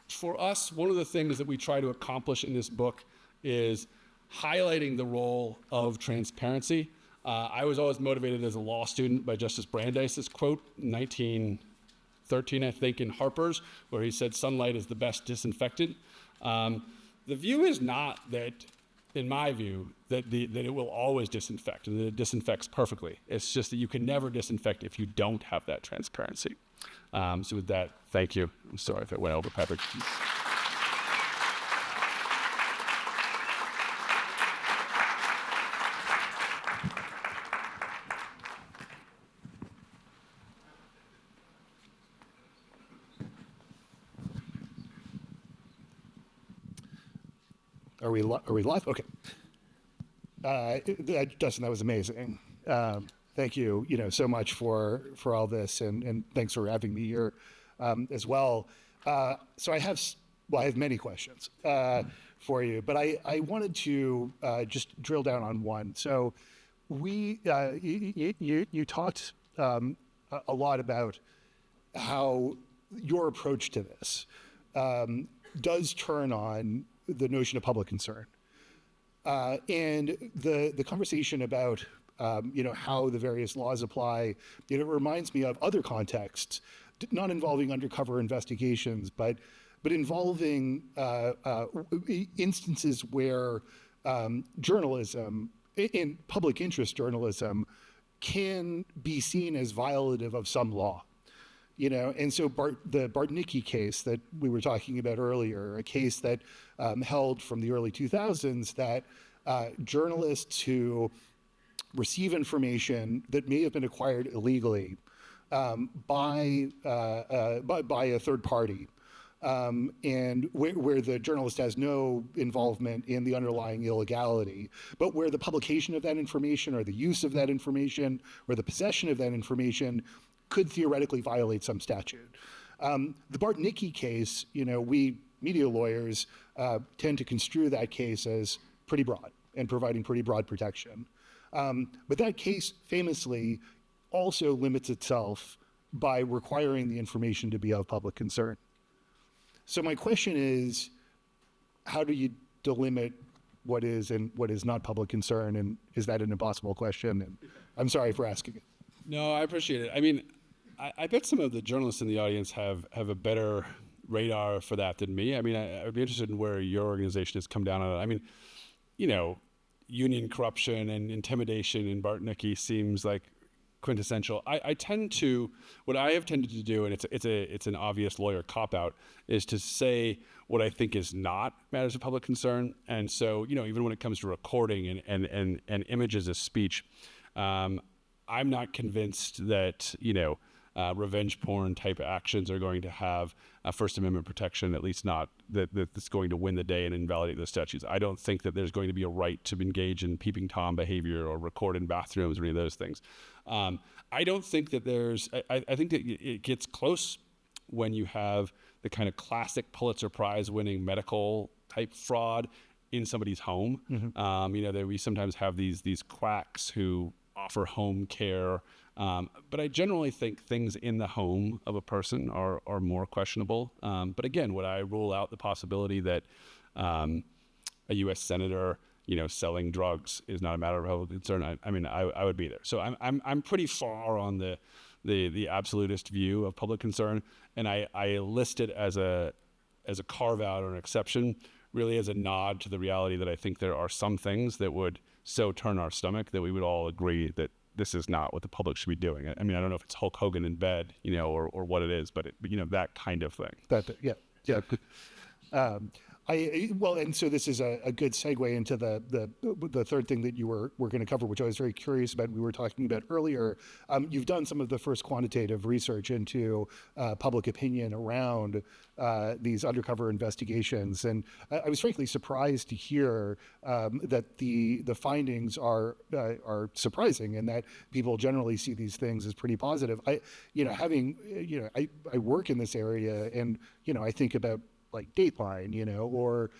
for us, one of the things that we try to accomplish in this book is highlighting the role of transparency. I was always motivated as a law student by Justice Brandeis's quote, 1913, I think, in Harper's, where he said, "Sunlight is the best disinfectant." The view is not that, in my view, that it will always disinfect and that it disinfects perfectly. It's just that you can never disinfect if you don't have that transparency. So with that, thank you. I'm sorry if it went over, Patrick. Are we live? Okay. Justin, that was amazing. Thank you, so much for all this, and thanks for having me here as well. So I have many questions for you, but I wanted to just drill down on one. So you talked a lot about how your approach to this does turn on the notion of public concern, and the conversation about how the various laws apply. It reminds me of other contexts, not involving undercover investigations, but involving instances where journalism, in public interest journalism, can be seen as violative of some law. And so the Bartnicki case that we were talking about earlier, a case that held from the early 2000s that journalists who receive information that may have been acquired illegally by a third party, and where the journalist has no involvement in the underlying illegality, but where the publication of that information or the use of that information or the possession of that information could theoretically violate some statute. The Bartnicki case, we media lawyers tend to construe that case as pretty broad and providing pretty broad protection. But that case famously also limits itself by requiring the information to be of public concern. So my question is, how do you delimit what is and what is not public concern? And is that an impossible question? And I'm sorry for asking it. No, I appreciate it. I mean, I bet some of the journalists in the audience have a better radar for that than me. I mean, I'd be interested in where your organization has come down on it. I mean, union corruption and intimidation in Bartnicki seems like quintessential. What I have tended to do, and it's an obvious lawyer cop-out, is to say what I think is not matters of public concern. And so, even when it comes to recording and images as speech, I'm not convinced that, revenge porn type actions are going to have a First Amendment protection, at least not that's going to win the day and invalidate the statutes. I don't think that there's going to be a right to engage in peeping Tom behavior or record in bathrooms or any of those things. I don't think that I think that it gets close when you have the kind of classic Pulitzer Prize winning medical type fraud in somebody's home. Mm-hmm. We sometimes have these quacks who offer home care. But I generally think things in the home of a person are more questionable. But again, would I rule out the possibility that a U.S. senator, selling drugs is not a matter of public concern? I would be there. So I'm pretty far on the absolutist view of public concern, and I list it as a carve out or an exception, really as a nod to the reality that I think there are some things that would so turn our stomach that we would all agree that this is not what the public should be doing. I mean, I don't know if it's Hulk Hogan in bed, or what it is, but that kind of thing. Yeah. Well, and so this is a good segue into the third thing that we're going to cover, which I was very curious about. We were talking about earlier. You've done some of the first quantitative research into public opinion around these undercover investigations, and I was frankly surprised to hear that the findings are surprising, and that people generally see these things as pretty positive. I work in this area, and I think about like Dateline, or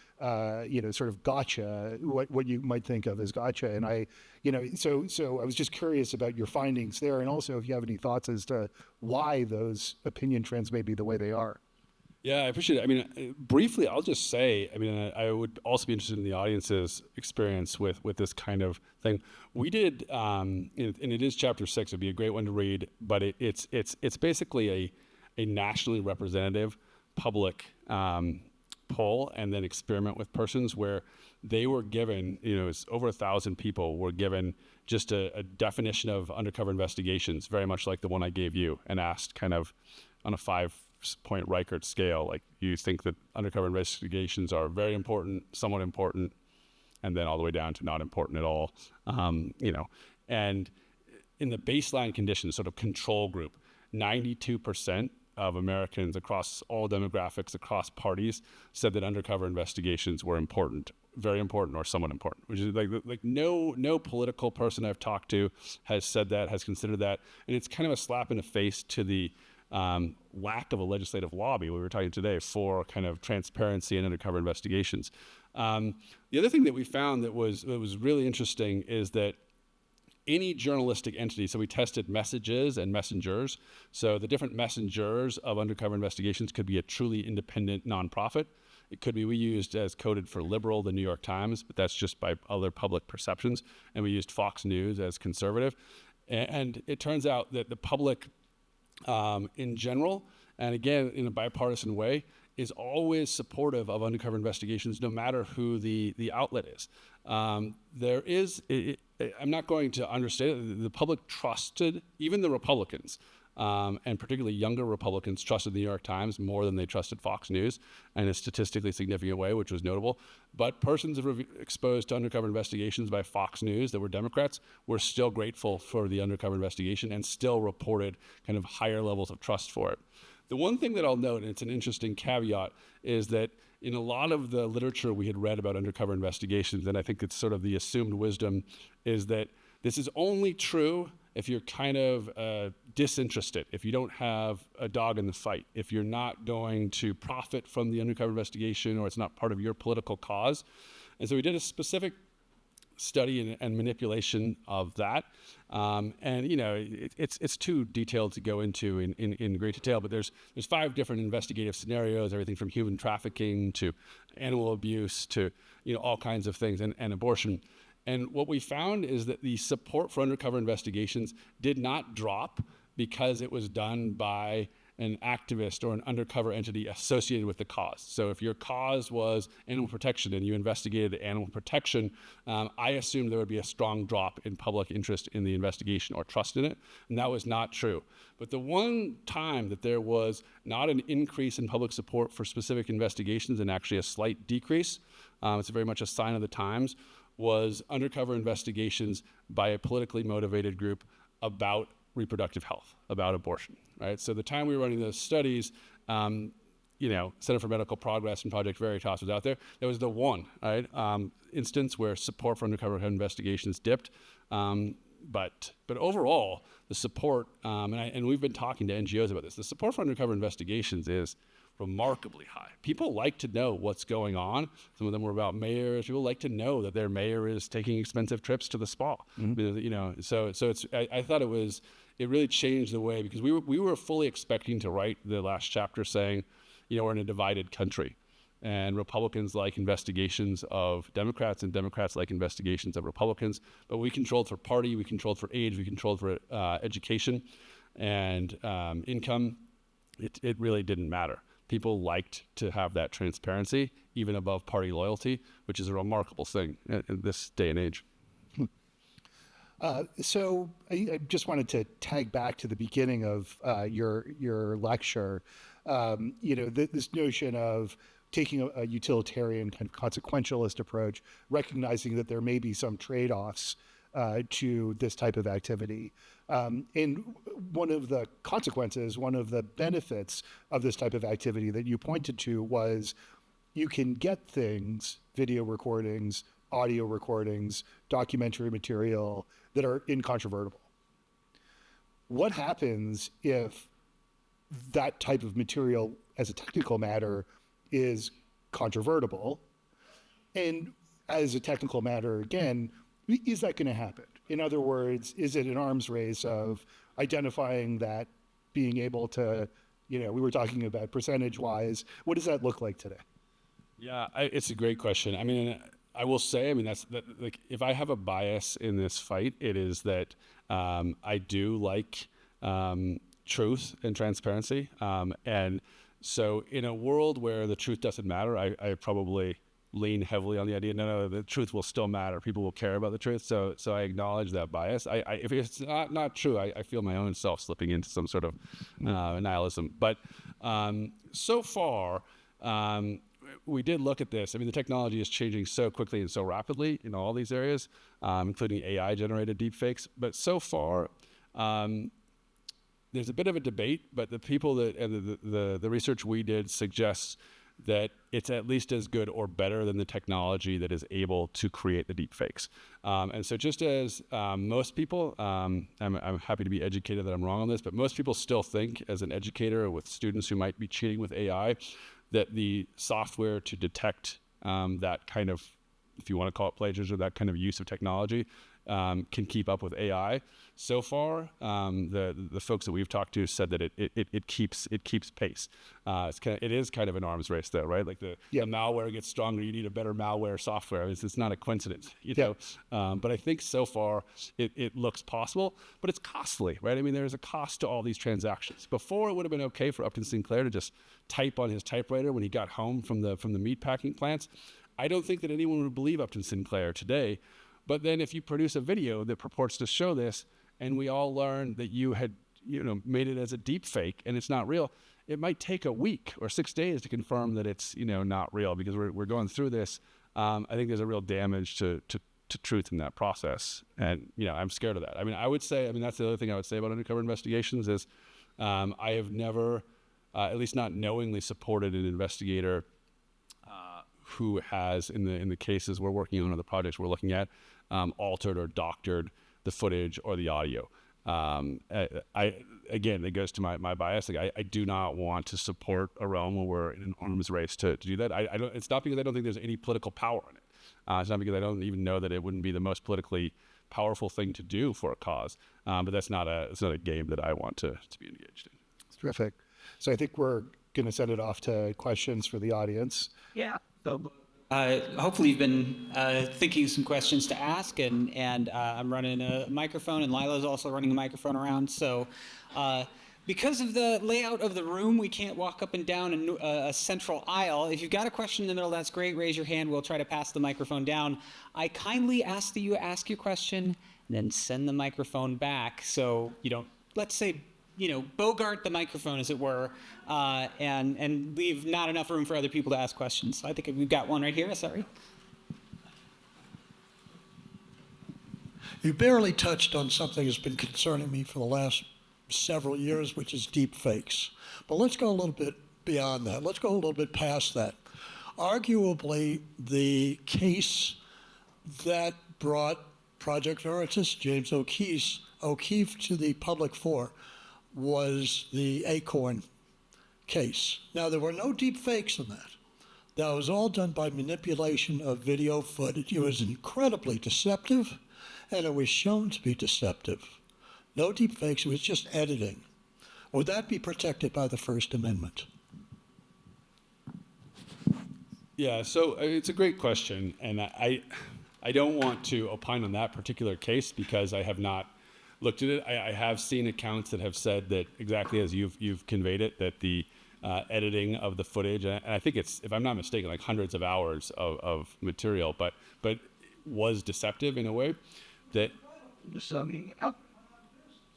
sort of gotcha, what you might think of as gotcha, and so I was just curious about your findings there, and also if you have any thoughts as to why those opinion trends may be the way they are. Yeah, I appreciate it. I mean, briefly, I'll just say, I would also be interested in the audience's experience with this kind of thing. We did, and it is chapter 6. It'd be a great one to read, but it's basically a nationally representative public poll and then experiment with persons where they were given, it's over 1,000 people were given just a definition of undercover investigations, very much like the one I gave you, and asked kind of on a 5-point Reichert scale, like, you think that undercover investigations are very important, somewhat important, and then all the way down to not important at all, and in the baseline conditions, sort of control group, 92% of Americans across all demographics, across parties, said that undercover investigations were important, very important, or somewhat important, which is like no political person I've talked to has said that, has considered that, and it's kind of a slap in the face to the lack of a legislative lobby we were talking today for kind of transparency and undercover investigations. The other thing that we found that was really interesting is that any journalistic entity, so we tested messages and messengers. So the different messengers of undercover investigations could be a truly independent nonprofit. It could be, we used as coded for liberal, the New York Times, but that's just by other public perceptions. And we used Fox News as conservative. And it turns out that the public in general, and again, in a bipartisan way, is always supportive of undercover investigations, no matter who the outlet is. I'm not going to understate it. The public trusted, even the Republicans, and particularly younger Republicans, trusted the New York Times more than they trusted Fox News in a statistically significant way, which was notable. But persons exposed to undercover investigations by Fox News that were Democrats were still grateful for the undercover investigation and still reported kind of higher levels of trust for it. The one thing that I'll note, and it's an interesting caveat, is that in a lot of the literature we had read about undercover investigations, and I think it's sort of the assumed wisdom, is that this is only true if you're kind of disinterested, if you don't have a dog in the fight, if you're not going to profit from the undercover investigation, or it's not part of your political cause. And so we did a specific study and manipulation of that. And it's too detailed to go into in great detail, but there's 5 different investigative scenarios, everything from human trafficking to animal abuse to all kinds of things, and abortion. And what we found is that the support for undercover investigations did not drop because it was done by an activist or an undercover entity associated with the cause. So if your cause was animal protection and you investigated animal protection, I assumed there would be a strong drop in public interest in the investigation or trust in it, and that was not true. But the one time that there was not an increase in public support for specific investigations and actually a slight decrease, it's very much a sign of the times, was undercover investigations by a politically motivated group about reproductive health, about abortion, right? So the time we were running those studies, Center for Medical Progress and Project Veritas was out there. There was the one, right, instance where support for undercover investigations dipped. But overall, the support, and we've been talking to NGOs about this, the support for undercover investigations is remarkably high. People like to know what's going on. Some of them were about mayors. People like to know that their mayor is taking expensive trips to the spa. Mm-hmm. So it's. I thought it really changed the way, because we were fully expecting to write the last chapter saying, we're in a divided country, and Republicans like investigations of Democrats, and Democrats like investigations of Republicans. But we controlled for party, we controlled for age, we controlled for education and income. It really didn't matter. People liked to have that transparency, even above party loyalty, which is a remarkable thing in this day and age. So I just wanted to tag back to the beginning of your lecture. This notion of taking a utilitarian kind of consequentialist approach, recognizing that there may be some trade-offs to this type of activity. And one of the consequences, one of the benefits of this type of activity that you pointed to was you can get things, video recordings, audio recordings, documentary material that are incontrovertible. What happens if that type of material as a technical matter is controvertible? And as a technical matter, again, is that going to happen? In other words, is it an arms race of identifying that, being able to, we were talking about percentage-wise, what does that look like today? Yeah, it's a great question. I mean, I will say, like, if I have a bias in this fight, it is that I do like truth and transparency. And so in a world where the truth doesn't matter, I probably lean heavily on the idea, no, the truth will still matter. People will care about the truth. So I acknowledge that bias. If it's not true, I feel my own self slipping into some sort of nihilism. But so far, we did look at this. I mean, the technology is changing so quickly and so rapidly in all these areas, including AI-generated deepfakes. But so far, there's a bit of a debate, but the people that and the research we did suggests that it's at least as good or better than the technology that is able to create the deepfakes. And so just as most people, I'm happy to be educated that I'm wrong on this, but most people still think, as an educator with students who might be cheating with AI, that the software to detect that kind of, if you want to call it plagiarism, that kind of use of technology can keep up with AI. So far, the folks that we've talked to said that it keeps pace. It is kind of an arms race, though, right? Like the malware gets stronger, you need a better malware software. It's not a coincidence, know. But I think so far it looks possible, but it's costly, right? I mean, there's a cost to all these transactions. Before, it would have been okay for Upton Sinclair to just type on his typewriter when he got home from the meatpacking plants. I don't think that anyone would believe Upton Sinclair today. But then if you produce a video that purports to show this, and we all learn that you had, made it as a deep fake and it's not real, it might take a week or 6 days to confirm that it's, not real, because we're going through this. I think there's a real damage to truth in that process. And, I'm scared of that. I mean, that's the other thing I would say about undercover investigations is I have never, at least not knowingly, supported an investigator who has, in the cases we're working on or the projects we're looking at, altered or doctored the footage or the audio. Again, it goes to my bias. Like I do not want to support a realm where we're in an arms race to do that. I don't. It's not because I don't think there's any political power in it. It's not because I don't even know that it wouldn't be the most politically powerful thing to do for a cause. But it's not a game that I want to be engaged in. It's terrific. So I think we're going to send it off to questions for the audience. Yeah. So, hopefully you've been thinking of some questions to ask, and I'm running a microphone, and Lila's also running a microphone around. So because of the layout of the room, we can't walk up and down a central aisle. If you've got a question in the middle, that's great. Raise your hand. We'll try to pass the microphone down. I kindly ask that you ask your question and then send the microphone back, so you don't, let's say, bogart the microphone, as it were, and leave not enough room for other people to ask questions. So I think we've got one right here. Sorry. You barely touched on something that's been concerning me for the last several years, which is deep fakes. But let's go a little bit beyond that. Let's go a little bit past that. Arguably, the case that brought Project Veritas, James O'Keefe to the public fore, was the Acorn case. Now, there were no deep fakes in that. That was all done by manipulation of video footage. It was incredibly deceptive, and it was shown to be deceptive. No deep fakes, it was just editing. Would that be protected by the First Amendment? Yeah, so it's a great question, and I don't want to opine on that particular case because I have not looked at it. I have seen accounts that have said that exactly as you've conveyed it, that the editing of the footage, and I think it's, if I'm not mistaken, like hundreds of hours of material, but was deceptive in a way that.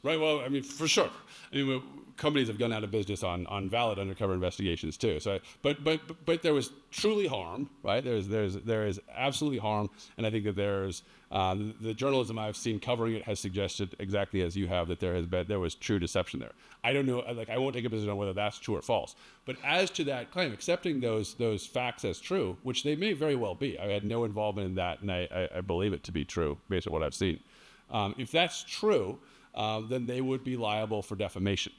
Right. Well, I mean, for sure. I mean, companies have gone out of business on valid undercover investigations too. So, but there was truly harm, right? There is absolutely harm, and I think that the journalism I've seen covering it has suggested exactly as you have that there was true deception there. I don't know, like I won't take a position on whether that's true or false. But as to that claim, accepting those facts as true, which they may very well be, I had no involvement in that, and I believe it to be true based on what I've seen. If that's true, then they would be liable for defamation.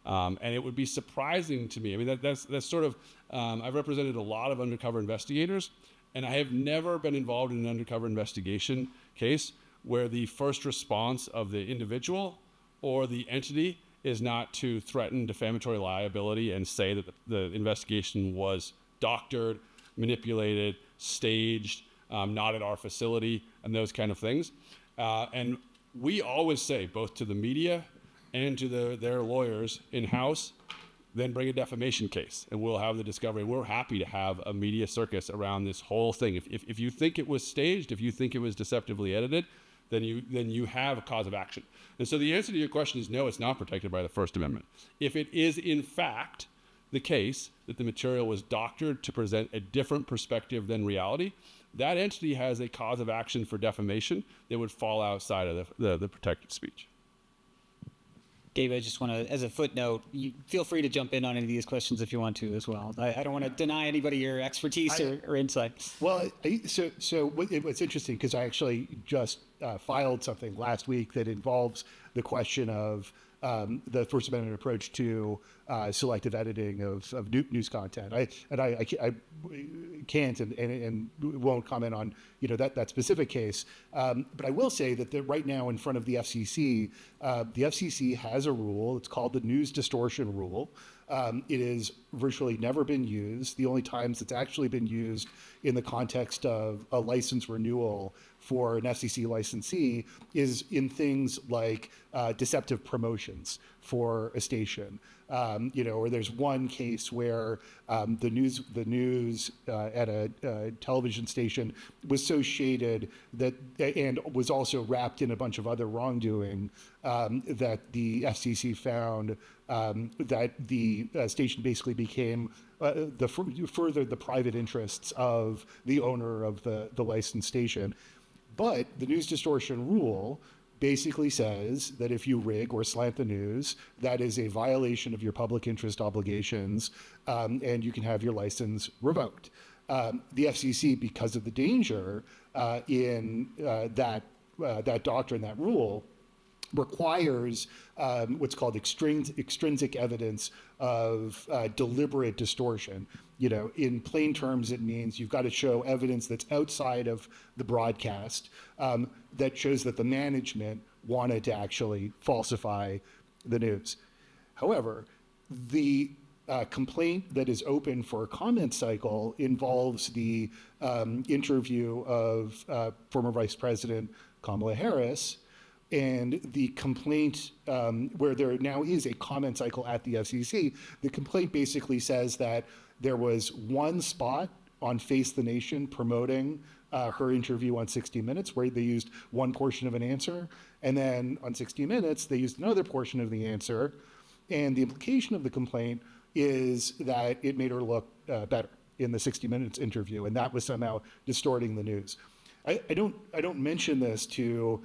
And it would be surprising to me. I mean, that's sort of, I've represented a lot of undercover investigators, and I have never been involved in an undercover investigation case where the first response of the individual or the entity is not to threaten defamatory liability and say that the investigation was doctored, manipulated, staged, not at our facility, and those kind of things. And we always say, both to the media and to their lawyers in-house, then bring a defamation case, and we'll have the discovery. We're happy to have a media circus around this whole thing. If you think it was staged, if you think it was deceptively edited, then you have a cause of action. And so the answer to your question is no, it's not protected by the First Amendment. If it is in fact the case that the material was doctored to present a different perspective than reality, that entity has a cause of action for defamation that would fall outside of the protected speech. Gabe, I just want to, as a footnote, you feel free to jump in on any of these questions if you want to as well. I don't want to deny anybody your expertise or insight. Well, so what's interesting, because I actually just filed something last week that involves the question of the First Amendment approach to selective editing of news content. I can't and won't comment on that specific case, but I will say that right now in front of the FCC has a rule. It's called the News Distortion Rule. It has virtually never been used. The only times it's actually been used in the context of a license renewal for an FCC licensee is in things like deceptive promotions for a station. Or there's one case where the news at a television station was so shaded that, and was also wrapped in a bunch of other wrongdoing, that the FCC found that the station basically became furthered the private interests of the owner of the licensed station. But the news distortion rule basically says that if you rig or slant the news, that is a violation of your public interest obligations, and you can have your license revoked. The FCC, because of the danger in that doctrine, that rule, requires what's called extrinsic evidence of deliberate distortion. In plain terms, it means you've got to show evidence that's outside of the broadcast that shows that the management wanted to actually falsify the news. However, the complaint that is open for a comment cycle involves the interview of former Vice President Kamala Harris, and the complaint, where there now is a comment cycle at the FCC, the complaint basically says that there was one spot on Face the Nation promoting her interview on 60 Minutes where they used one portion of an answer, and then on 60 Minutes they used another portion of the answer, and the implication of the complaint is that it made her look better in the 60 Minutes interview, and that was somehow distorting the news. I don't mention this to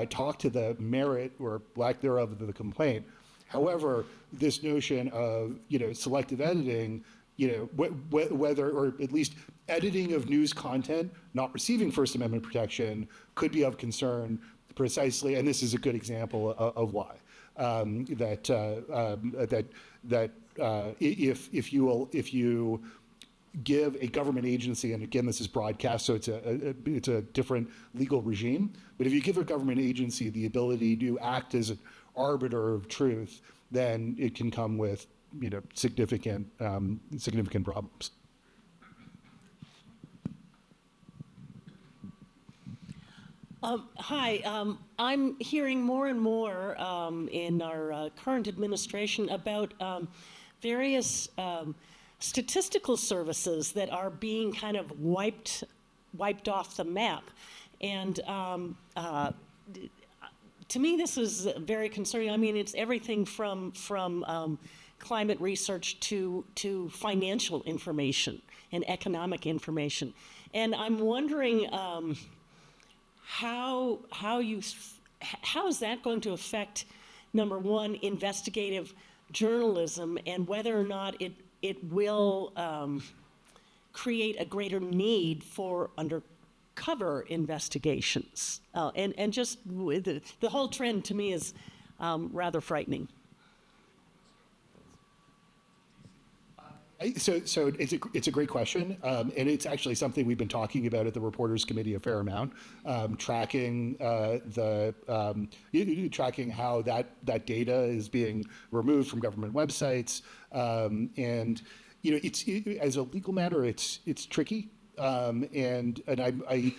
talk to the merit or lack thereof of the complaint. However, this notion of selective editing, whether, or at least editing of news content not receiving First Amendment protection, could be of concern precisely, and this is a good example of why. If you give a government agency, and again, this is broadcast, so it's a different legal regime, but if you give a government agency the ability to act as an arbiter of truth, then it can come with significant problems. Hi, I'm hearing more and more in our current administration about various statistical services that are being kind of wiped off the map. And to me, this is very concerning. I mean, it's everything from climate research to financial information and economic information. And I'm wondering how is that going to affect, number one, investigative journalism, and whether or not it will create a greater need for undercover investigations. And just the whole trend to me is rather frightening. So it's a great question, and it's actually something we've been talking about at the Reporters Committee a fair amount, tracking tracking how that data is being removed from government websites, and it's as a legal matter, it's tricky, and I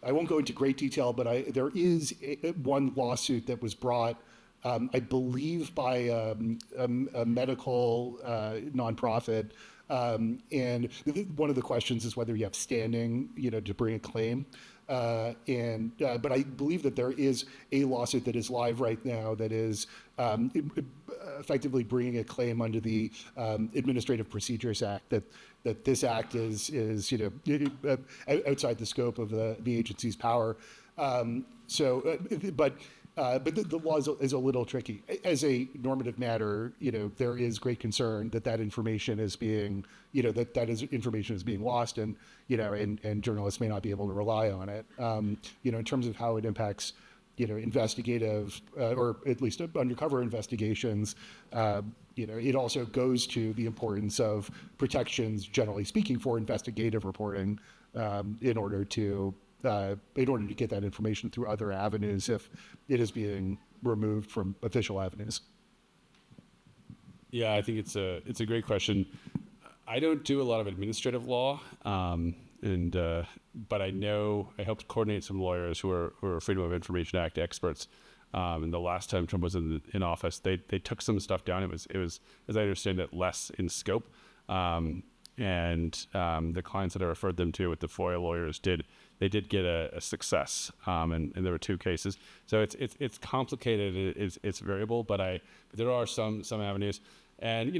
won't go into great detail, but there is one lawsuit that was brought, I believe, by a medical nonprofit, and one of the questions is whether you have standing, to bring a claim. But I believe that there is a lawsuit that is live right now that is effectively bringing a claim under the Administrative Procedures Act, that this act is outside the scope of the agency's power. But the law is a little tricky. As a normative matter, there is great concern that information is being, information is being lost, and and journalists may not be able to rely on it. In terms of how it impacts, investigative or at least undercover investigations, it also goes to the importance of protections, generally speaking, for investigative reporting, in order to get that information through other avenues if it is being removed from official avenues. Yeah, I think it's a great question. I don't do a lot of administrative law, but I helped coordinate some lawyers who are Freedom of Information Act experts. And the last time Trump was in office, they took some stuff down. It was, as I understand it, less in scope. And the clients that I referred them to with the FOIA lawyers did get a success, and there were 2 cases. So it's complicated. It's variable, but there are some avenues, and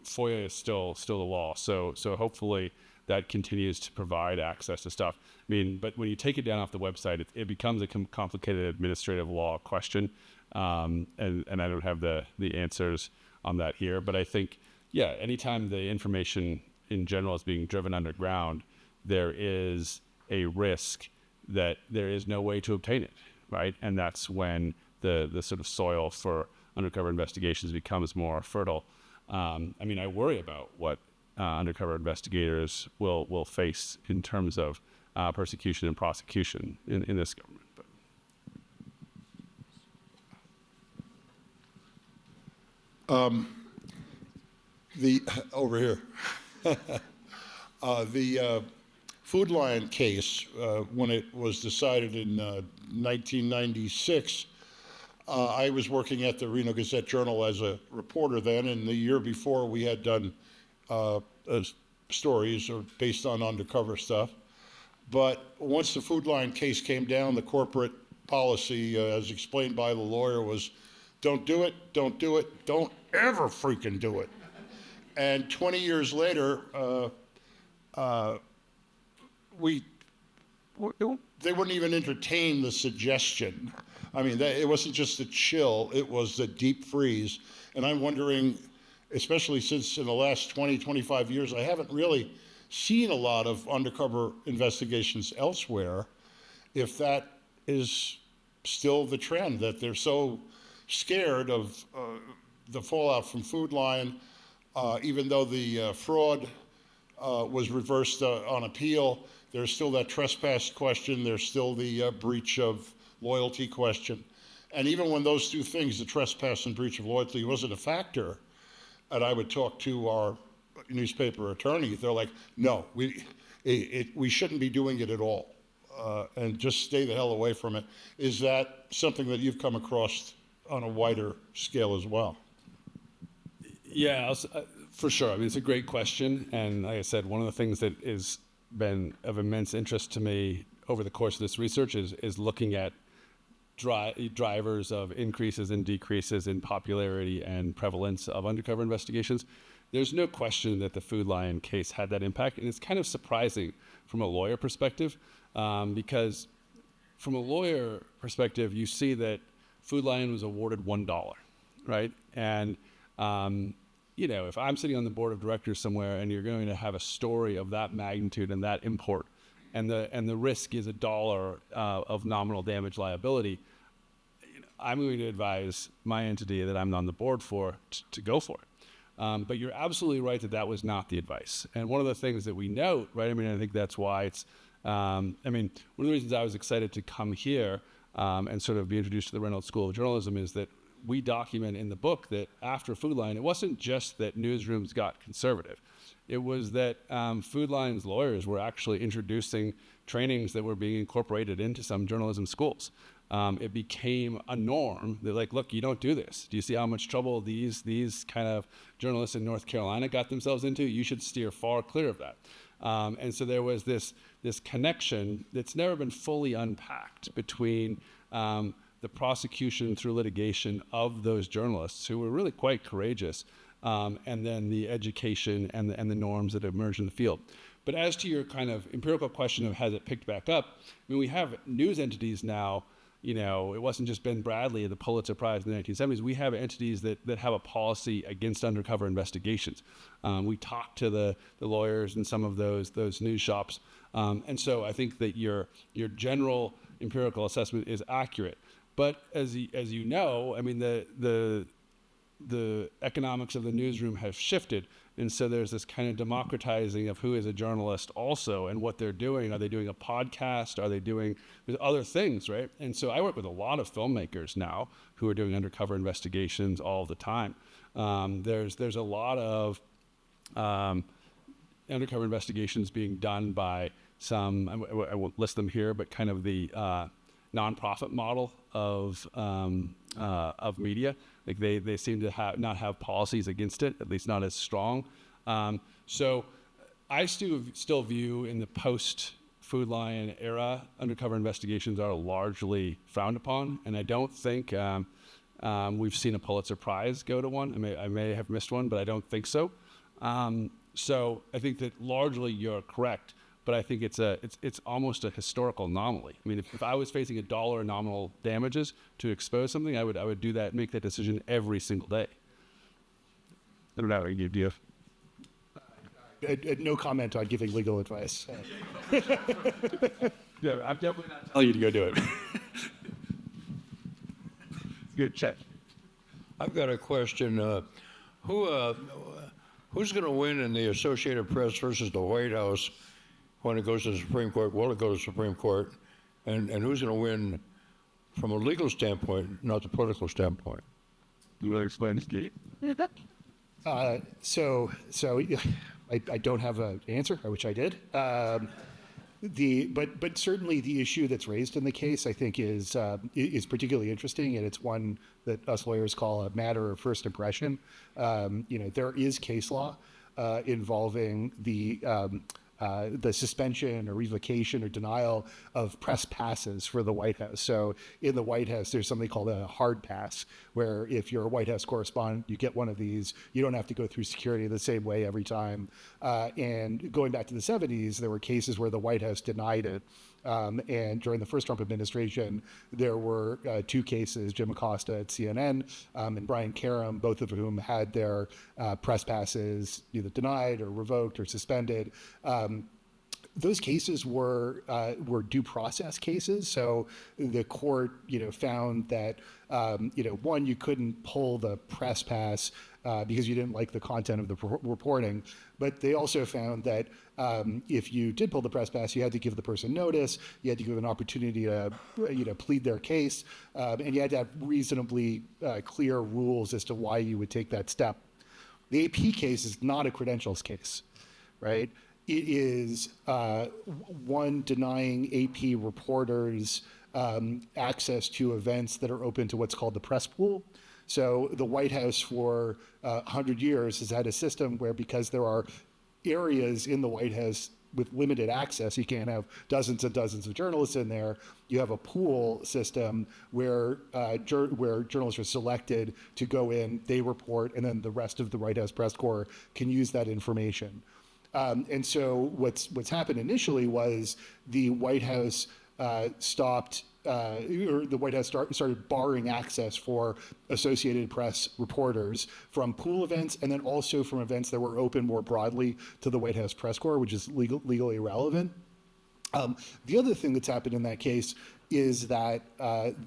FOIA is still the law. So hopefully that continues to provide access to stuff. I mean, but when you take it down off the website, it becomes a complicated administrative law question, and I don't have the answers on that here. But I think, yeah, anytime the information in general is being driven underground, there is a risk that there is no way to obtain it, right? And that's when the sort of soil for undercover investigations becomes more fertile. I mean, I worry about what undercover investigators will face in terms of persecution and prosecution in this government. But. Over here. The Food Lion case, when it was decided in 1996, I was working at the Reno Gazette-Journal as a reporter then, and the year before we had done stories based on undercover stuff. But once the Food Lion case came down, the corporate policy, as explained by the lawyer, was don't do it, don't do it, don't ever freaking do it. And 20 years later, they wouldn't even entertain the suggestion. I mean, it wasn't just a chill, it was the deep freeze. And I'm wondering, especially since in the last 20, 25 years, I haven't really seen a lot of undercover investigations elsewhere, if that is still the trend, that they're so scared of the fallout from Food Lion, even though the fraud was reversed on appeal, there's still that trespass question, there's still the breach of loyalty question. And even when those 2 things, the trespass and breach of loyalty, wasn't a factor, and I would talk to our newspaper attorney, they're like, no, we shouldn't be doing it at all, and just stay the hell away from it. Is that something that you've come across on a wider scale as well? Yeah, for sure. I mean, it's a great question. And like I said, one of the things that has been of immense interest to me over the course of this research is looking at drivers of increases and decreases in popularity and prevalence of undercover investigations. There's no question that the Food Lion case had that impact, and it's kind of surprising from a lawyer perspective, because from a lawyer perspective, you see that Food Lion was awarded $1, right? And if I'm sitting on the board of directors somewhere and you're going to have a story of that magnitude and that import, and the risk is $1 of nominal damage liability, I'm going to advise my entity that I'm on the board for to go for it. But you're absolutely right that that was not the advice. And one of the things that we note, right? I mean, I think that's why it's. One of the reasons I was excited to come here and sort of be introduced to the Reynolds School of Journalism is that we document in the book that after Food Lion, it wasn't just that newsrooms got conservative. It was that Food Lion's lawyers were actually introducing trainings that were being incorporated into some journalism schools. It became a norm. They're like, look, you don't do this. Do you see how much trouble these kind of journalists in North Carolina got themselves into? You should steer far clear of that. And so there was this connection that's never been fully unpacked between the prosecution through litigation of those journalists who were really quite courageous, and then the education and the norms that emerged in the field. But as to your kind of empirical question of has it picked back up, I mean, we have news entities now. It wasn't just Ben Bradley at the Pulitzer Prize in the 1970s. We have entities that have a policy against undercover investigations. We talked to the lawyers in some of those news shops. And so I think that your general empirical assessment is accurate. But as you know, I mean, the economics of the newsroom have shifted. And so there's this kind of democratizing of who is a journalist also and what they're doing. Are they doing a podcast? Are they doing other things, right? And so I work with a lot of filmmakers now who are doing undercover investigations all the time. There's a lot of undercover investigations being done by some, I won't list them here, but kind of the nonprofit model of media. Like they seem to not have policies against it, at least not as strong. So I still view in the post Food Lion era, undercover investigations are largely frowned upon, and I don't think we've seen a Pulitzer Prize go to one. I may have missed one, but I don't think so. So I think that largely you're correct. But I think it's almost a historical anomaly. I mean, if I was facing $1 nominal damages to expose something, I would do that, make that decision every single day. I don't know. Do you have? No comment on giving legal advice. Yeah, I'm definitely not telling you to go do it. Good check. I've got a question. Who's going to win in the Associated Press versus the White House when it goes to the Supreme Court? Will it go to the Supreme Court? And who's going to win from a legal standpoint, not the political standpoint? You want to explain this, Gabe? So I don't have an answer. I wish I did. But certainly the issue that's raised in the case, I think, is particularly interesting, and it's one that us lawyers call a matter of first impression. There is case law involving the suspension or revocation or denial of press passes for the White House. So in the White House, there's something called a hard pass, where if you're a White House correspondent, you get one of these. You don't have to go through security the same way every time. And going back to the 70s, there were cases where the White House denied it. And during the first Trump administration, there were two cases, Jim Acosta at CNN and Brian Karem, both of whom had their press passes either denied or revoked or suspended. Those cases were due process cases. So the court, found that, one, you couldn't pull the press pass because you didn't like the content of the reporting. But they also found that if you did pull the press pass, you had to give the person notice, you had to give an opportunity to, plead their case, and you had to have reasonably clear rules as to why you would take that step. The AP case is not a credentials case, right? It is one denying AP reporters access to events that are open to what's called the press pool. So the White House for 100 years has had a system where, because there are areas in the White House with limited access. You can't have dozens and dozens of journalists in there. You have a pool system where journalists are selected to go in, they report, and then the rest of the White House press corps can use that information. And so what's happened initially was the White House started barring access for Associated Press reporters from pool events, and then also from events that were open more broadly to the White House press corps, which is legally irrelevant. The other thing that's happened in that case is that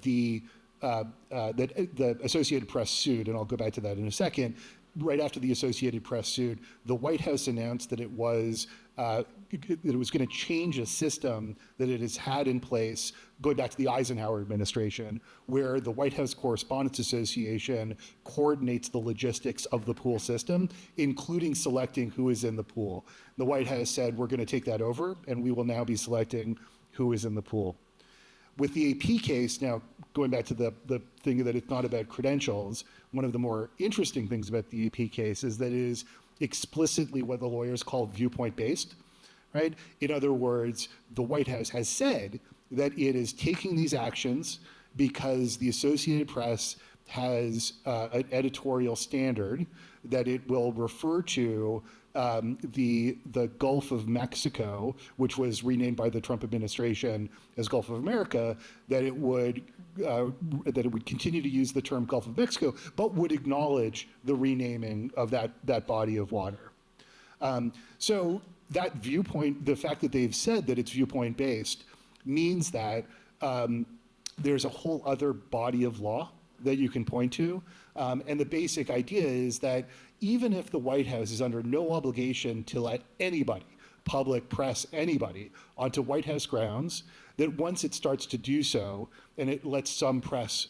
the Associated Press sued, and I'll go back to that in a second. Right after the Associated Press sued, the White House announced that it was going to change a system that it has had in place going back to the Eisenhower administration, where the White House Correspondents Association coordinates the logistics of the pool system, including selecting who is in the pool. The White House said, we're going to take that over, and we will now be selecting who is in the pool. With the AP case, now going back to the thing that it's not about credentials, one of the more interesting things about the AP case is that it is explicitly what the lawyers call viewpoint-based, right? In other words, the White House has said that it is taking these actions because the Associated Press has an editorial standard that it will refer to the Gulf of Mexico, which was renamed by the Trump administration as Gulf of America, that it would continue to use the term Gulf of Mexico, but would acknowledge the renaming of that body of water. So that viewpoint, the fact that they've said that it's viewpoint based, means that there's a whole other body of law that you can point to. And the basic idea is that even if the White House is under no obligation to let anybody, public, press, anybody, onto White House grounds, that once it starts to do so, and it lets some press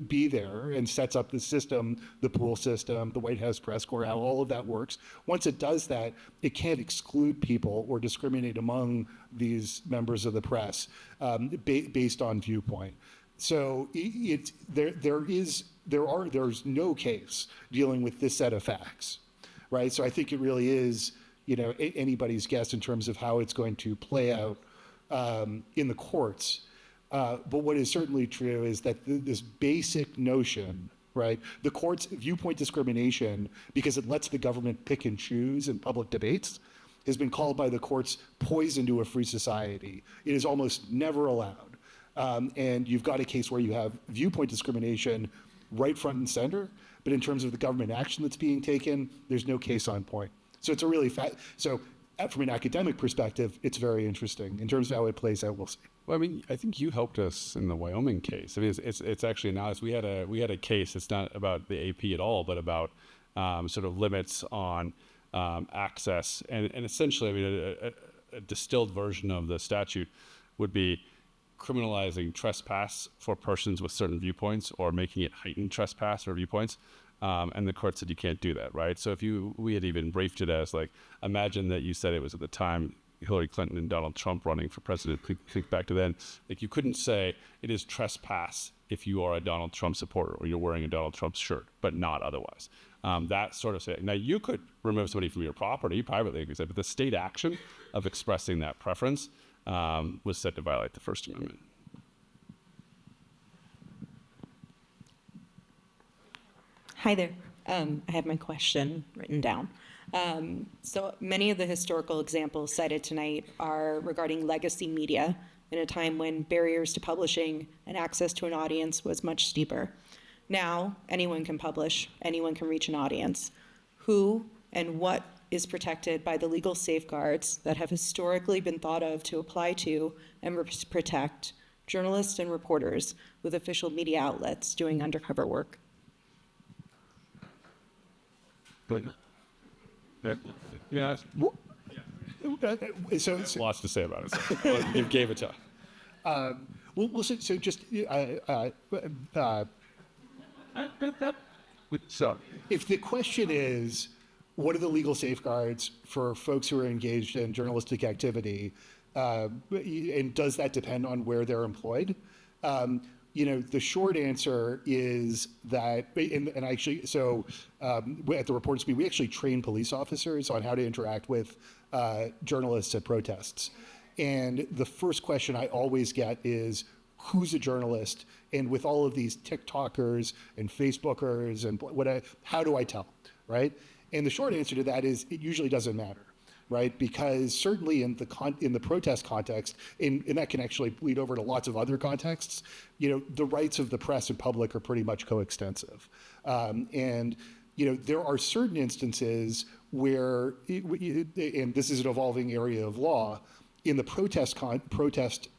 be there and sets up the system, the pool system, the White House press corps, how all of that works, once it does that, it can't exclude people or discriminate among these members of the press based on viewpoint. So there's no case dealing with this set of facts, right? So I think it really is, anybody's guess in terms of how it's going to play out in the courts. But what is certainly true is that this basic notion, right? The court's viewpoint discrimination, because it lets the government pick and choose in public debates, has been called by the courts poison to a free society. It is almost never allowed. And you've got a case where you have viewpoint discrimination right front and center, but in terms of the government action that's being taken, there's no case on point. So it's a really so from an academic perspective, it's very interesting. In terms of how it plays out, we'll see. Well, I mean, I think you helped us in the Wyoming case. I mean, it's actually analogous. We had a case. It's not about the AP at all, but about sort of limits on access, and essentially, I mean, a distilled version of the statute would be criminalizing trespass for persons with certain viewpoints, or making it heightened trespass or viewpoints. And the court said you can't do that, right? So we had even briefed it as like, imagine that you said it was at the time Hillary Clinton and Donald Trump running for president. Think back to then. Like, you couldn't say it is trespass if you are a Donald Trump supporter or you're wearing a Donald Trump shirt, but not otherwise. That sort of say. Now, you could remove somebody from your property privately, but the state action of expressing that preference was said to violate the First Amendment. Hi there. I have my question written down. So many of the historical examples cited tonight are regarding legacy media in a time when barriers to publishing and access to an audience was much steeper. Now, anyone can publish, anyone can reach an audience. Who and what is protected by the legal safeguards that have historically been thought of to apply to and protect journalists and reporters with official media outlets doing undercover work? Yeah. So Lots to say about it. So give Gabe a try. so just if the question is, what are the legal safeguards for folks who are engaged in journalistic activity, and does that depend on where they're employed? the short answer is that, and actually, so at the Reporters Suite, we actually train police officers on how to interact with journalists at protests. And the first question I always get is, who's a journalist? And with all of these TikTokers and Facebookers and how do I tell, right? And the short answer to that is it usually doesn't matter, right? Because certainly in the protest context, and that can actually bleed over to lots of other contexts, the rights of the press and public are pretty much coextensive. And there are certain instances where, and this is an evolving area of law, in the protest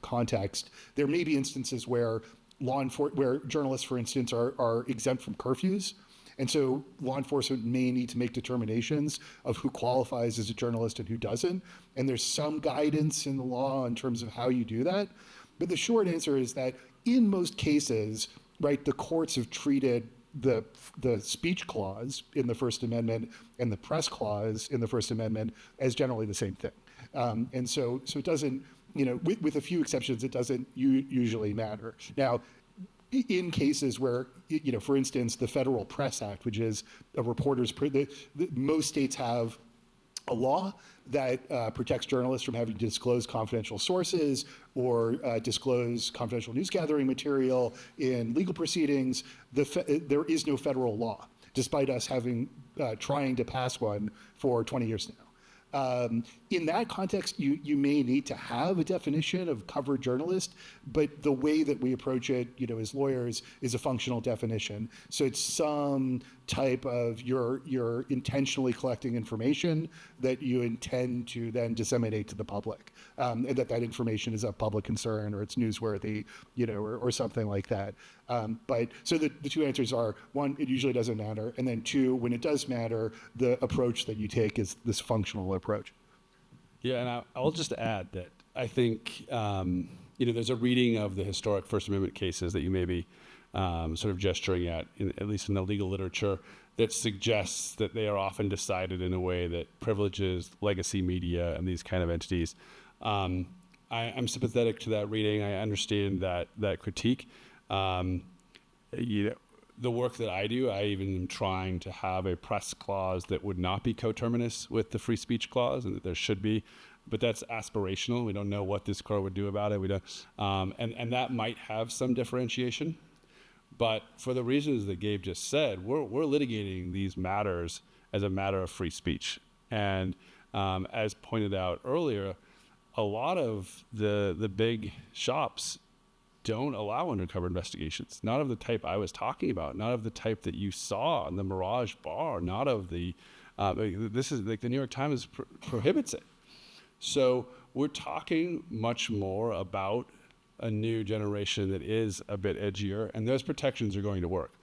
context, there may be instances where where journalists, for instance, are exempt from curfews. And so law enforcement may need to make determinations of who qualifies as a journalist and who doesn't. And there's some guidance in the law in terms of how you do that. But the short answer is that in most cases, right, the courts have treated the speech clause in the First Amendment and the press clause in the First Amendment as generally the same thing. And so it doesn't, with a few exceptions, it doesn't usually matter. Now, in cases where, for instance, the Federal Press Act, which is a reporter's, most states have a law that protects journalists from having to disclose confidential sources or disclose confidential news gathering material in legal proceedings. There is no federal law, despite us having trying to pass one for 20 years now. In that context, you may need to have a definition of covered journalist, but the way that we approach it, as lawyers, is a functional definition. So it's some type of you're intentionally collecting information that you intend to then disseminate to the public, and that information is of public concern or it's newsworthy, or something like that. But so the two answers are: one, it usually doesn't matter, and then two, when it does matter, the approach that you take is this functional approach. Yeah, and I'll just add that I think there's a reading of the historic First Amendment cases that you may be sort of gesturing at least in the legal literature, that suggests that they are often decided in a way that privileges legacy media and these kind of entities. I'm sympathetic to that reading. I understand that critique. The work that I do, I even am trying to have a press clause that would not be coterminous with the free speech clause, and that there should be, but that's aspirational. We don't know what this court would do about it. We don't, and that might have some differentiation, but for the reasons that Gabe just said, we're litigating these matters as a matter of free speech, and as pointed out earlier, a lot of the big shops don't allow undercover investigations, not of the type I was talking about, not of the type that you saw in the Mirage Bar, not of the, this is like the New York Times prohibits it. So we're talking much more about a new generation that is a bit edgier, and those protections are going to work.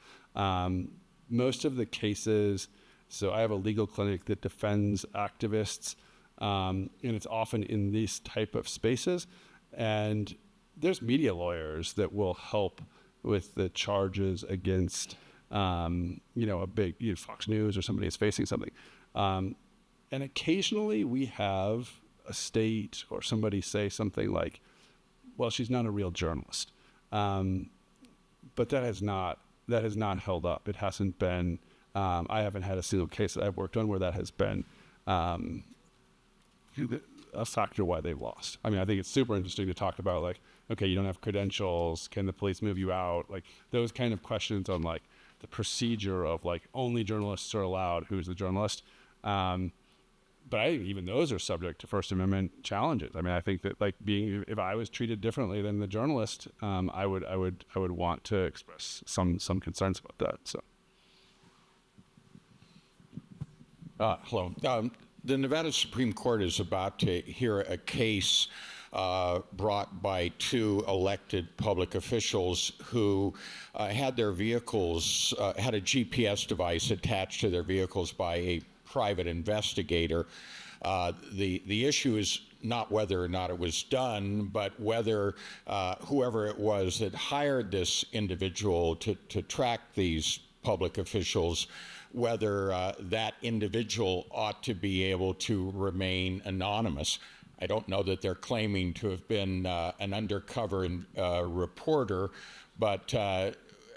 Most of the cases, so I have a legal clinic that defends activists, and it's often in these type of spaces, and there's media lawyers that will help with the charges against, a big Fox News or somebody is facing something. And occasionally we have a state or somebody say something like, well, she's not a real journalist. But that has not held up. It hasn't been, I haven't had a single case that I've worked on where that has been a factor why they've lost. I mean, I think it's super interesting to talk about, like, okay, you don't have credentials, can the police move you out? Like those kind of questions on like the procedure of like only journalists are allowed, who's the journalist? But I think even those are subject to First Amendment challenges. I mean, I think that like if I was treated differently than the journalist, I would want to express some concerns about that. So. Hello. The Nevada Supreme Court is about to hear a case brought by two elected public officials who had their vehicles, had a GPS device attached to their vehicles by a private investigator. The issue is not whether or not it was done, but whether whoever it was that hired this individual to track these public officials, whether that individual ought to be able to remain anonymous. I don't know that they're claiming to have been an undercover reporter, but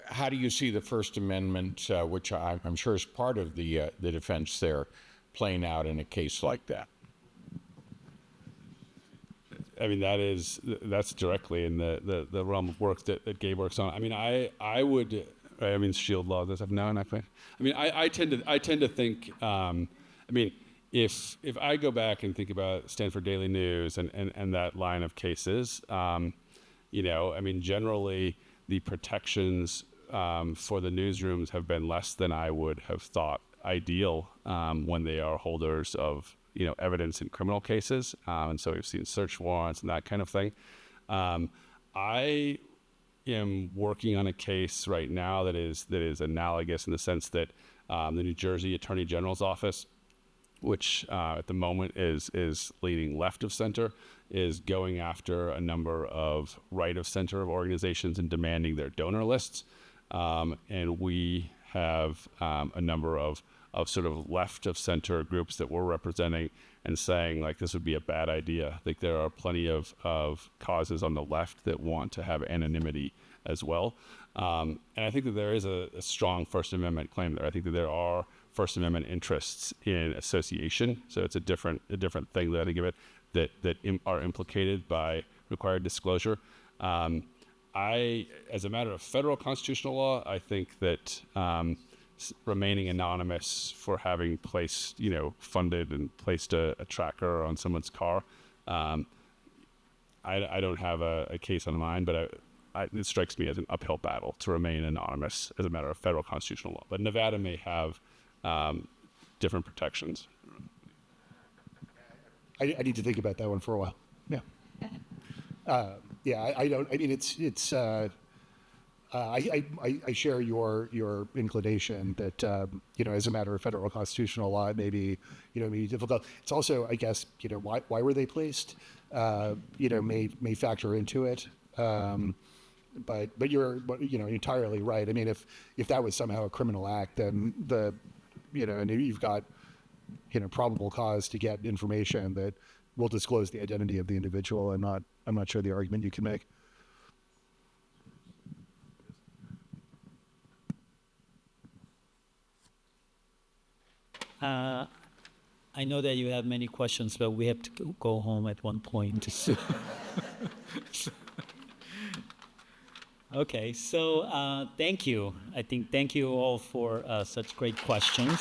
how do you see the First Amendment, which I'm sure is part of the defense there, playing out in a case like that? I mean, that's directly in the realm of work that Gabe works on. I mean, I would, I mean, shield laws and stuff. No, not quite. I mean, I tend to think. I mean, if I go back and think about Stanford Daily News and that line of cases, you know, I mean, generally the protections for the newsrooms have been less than I would have thought ideal when they are holders of, you know, evidence in criminal cases, and so we've seen search warrants and that kind of thing. I am working on a case right now that is analogous in the sense that the New Jersey Attorney General's office, which at the moment is leaning left of center, is going after a number of right of center organizations and demanding their donor lists, and we have a number of sort of left of center groups that we're representing and saying like this would be a bad idea. I think there are plenty of causes on the left that want to have anonymity as well. And I think that there is a strong First Amendment claim there. I think that there are First Amendment interests in association. So it's a different thing that I think of it that are implicated by required disclosure. As a matter of federal constitutional law, I think that remaining anonymous for having placed, you know, funded and placed a tracker on someone's car. I don't have a case on mind, but it strikes me as an uphill battle to remain anonymous as a matter of federal constitutional law. But Nevada may have different protections. I need to think about that one for a while. Yeah. Yeah, I don't. I mean, it's. I share your inclination that you know, as a matter of federal constitutional law, it may be, you know, may be difficult. It's also, I guess, you know, why were they placed? You know, may factor into it. But you're, you know, entirely right. I mean, if that was somehow a criminal act, then you know, and you've got, you know, probable cause to get information that will disclose the identity of the individual. I'm not sure the argument you can make. I know that you have many questions, but we have to go home at one point. Okay, so thank you. I think thank you all for such great questions.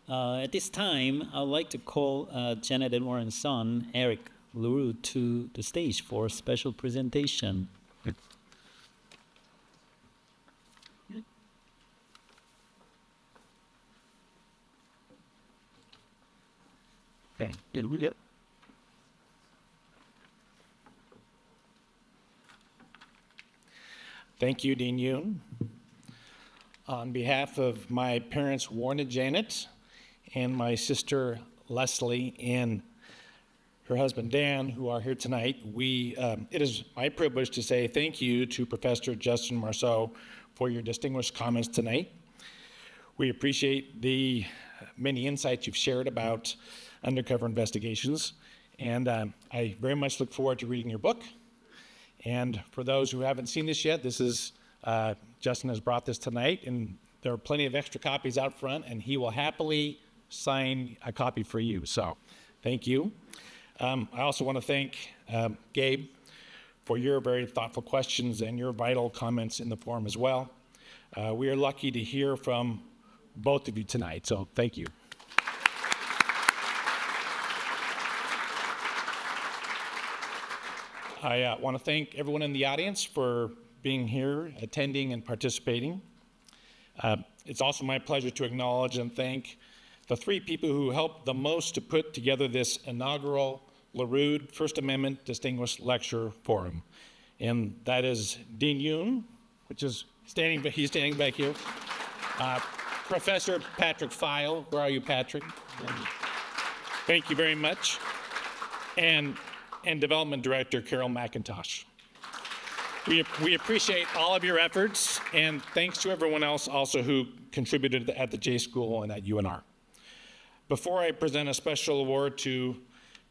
At this time, I'd like to call Janet and Warren's son, Eric Lerude, to the stage for a special presentation. Okay, did we get? Thank you, Dean Yoon. On behalf of my parents, Warren and Janet, and my sister, Leslie, and her husband, Dan, who are here tonight, it is my privilege to say thank you to Professor Justin Marceau for your distinguished comments tonight. We appreciate the many insights you've shared about undercover investigations, and I very much look forward to reading your book. And for those who haven't seen this yet, this is Justin has brought this tonight, and there are plenty of extra copies out front, and he will happily sign a copy for you. So, thank you. I also want to thank Gabe for your very thoughtful questions and your vital comments in the forum as well. We are lucky to hear from both of you tonight, so thank you. I want to thank everyone in the audience for being here, attending, and participating. It's also my pleasure to acknowledge and thank the three people who helped the most to put together this inaugural Lerude First Amendment Distinguished Lecture Forum. And that is Dean Yoon, he's standing back here. Professor Patrick File, where are you, Patrick? Thank you very much. And Development Director Carol McIntosh. We appreciate all of your efforts, and thanks to everyone else also who contributed at the J School and at UNR. Before I present a special award to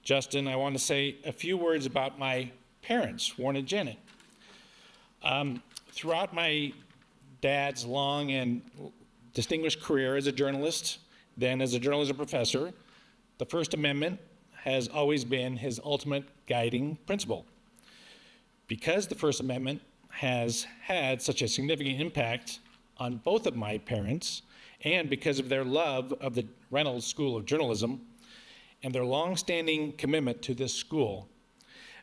Justin, I want to say a few words about my parents, Warren and Janet. Throughout my dad's long and distinguished career as a journalist, then as a journalism professor, the First Amendment has always been his ultimate guiding principle. Because the First Amendment has had such a significant impact on both of my parents, and because of their love of the Reynolds School of Journalism and their longstanding commitment to this school,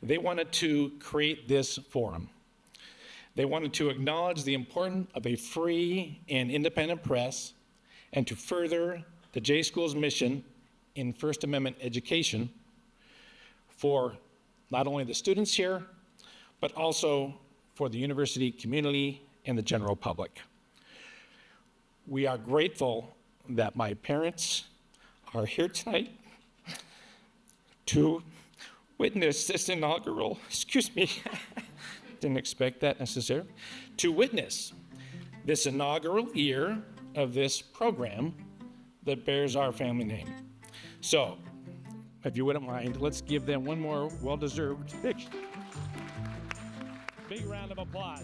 they wanted to create this forum. They wanted to acknowledge the importance of a free and independent press and to further the J School's mission in First Amendment education for not only the students here, but also for the university community and the general public. We are grateful that my parents are here tonight to witness this inaugural, didn't expect that necessarily, to witness this inaugural year of this program that bears our family name. So, if you wouldn't mind, let's give them one more well-deserved big round of applause.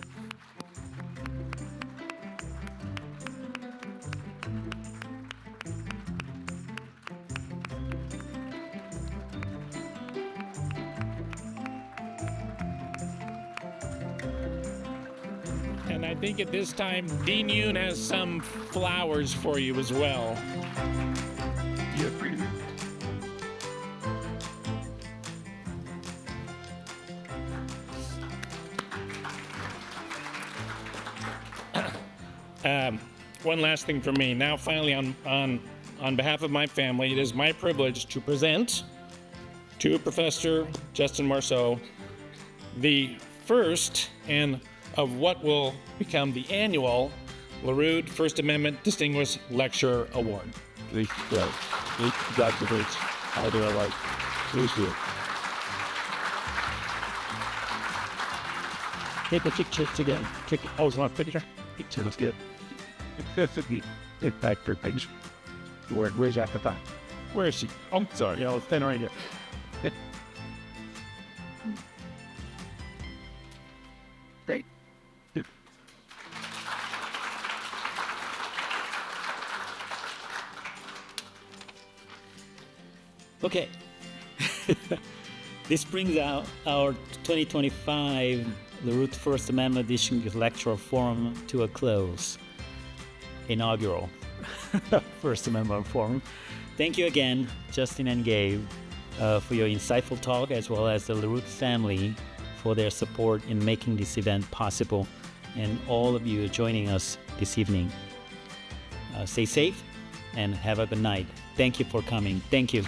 And I think at this time, Dean Yoon has some flowers for you as well. One last thing for me. Now, finally, on behalf of my family, it is my privilege to present to Professor Justin Marceau the first and of what will become the annual Lerude First Amendment Distinguished Lecturer Award. Please, Dr. Bates. How do I like? Please do it. Take a picture together. Oh, it's not picture? Picture, let's get it. It's back for page. Where's that at? Where is she? Oh, sorry. Yeah, it's standing right here. Great. Okay. This brings out our 2025 Lerude First Amendment Distinguished Lecturer Forum to a close. Inaugural First Amendment Forum. Thank you again, Justin and Gabe, for your insightful talk, as well as the Lerude family for their support in making this event possible, and all of you joining us this evening. Stay safe and have a good night. Thank you for coming. Thank you.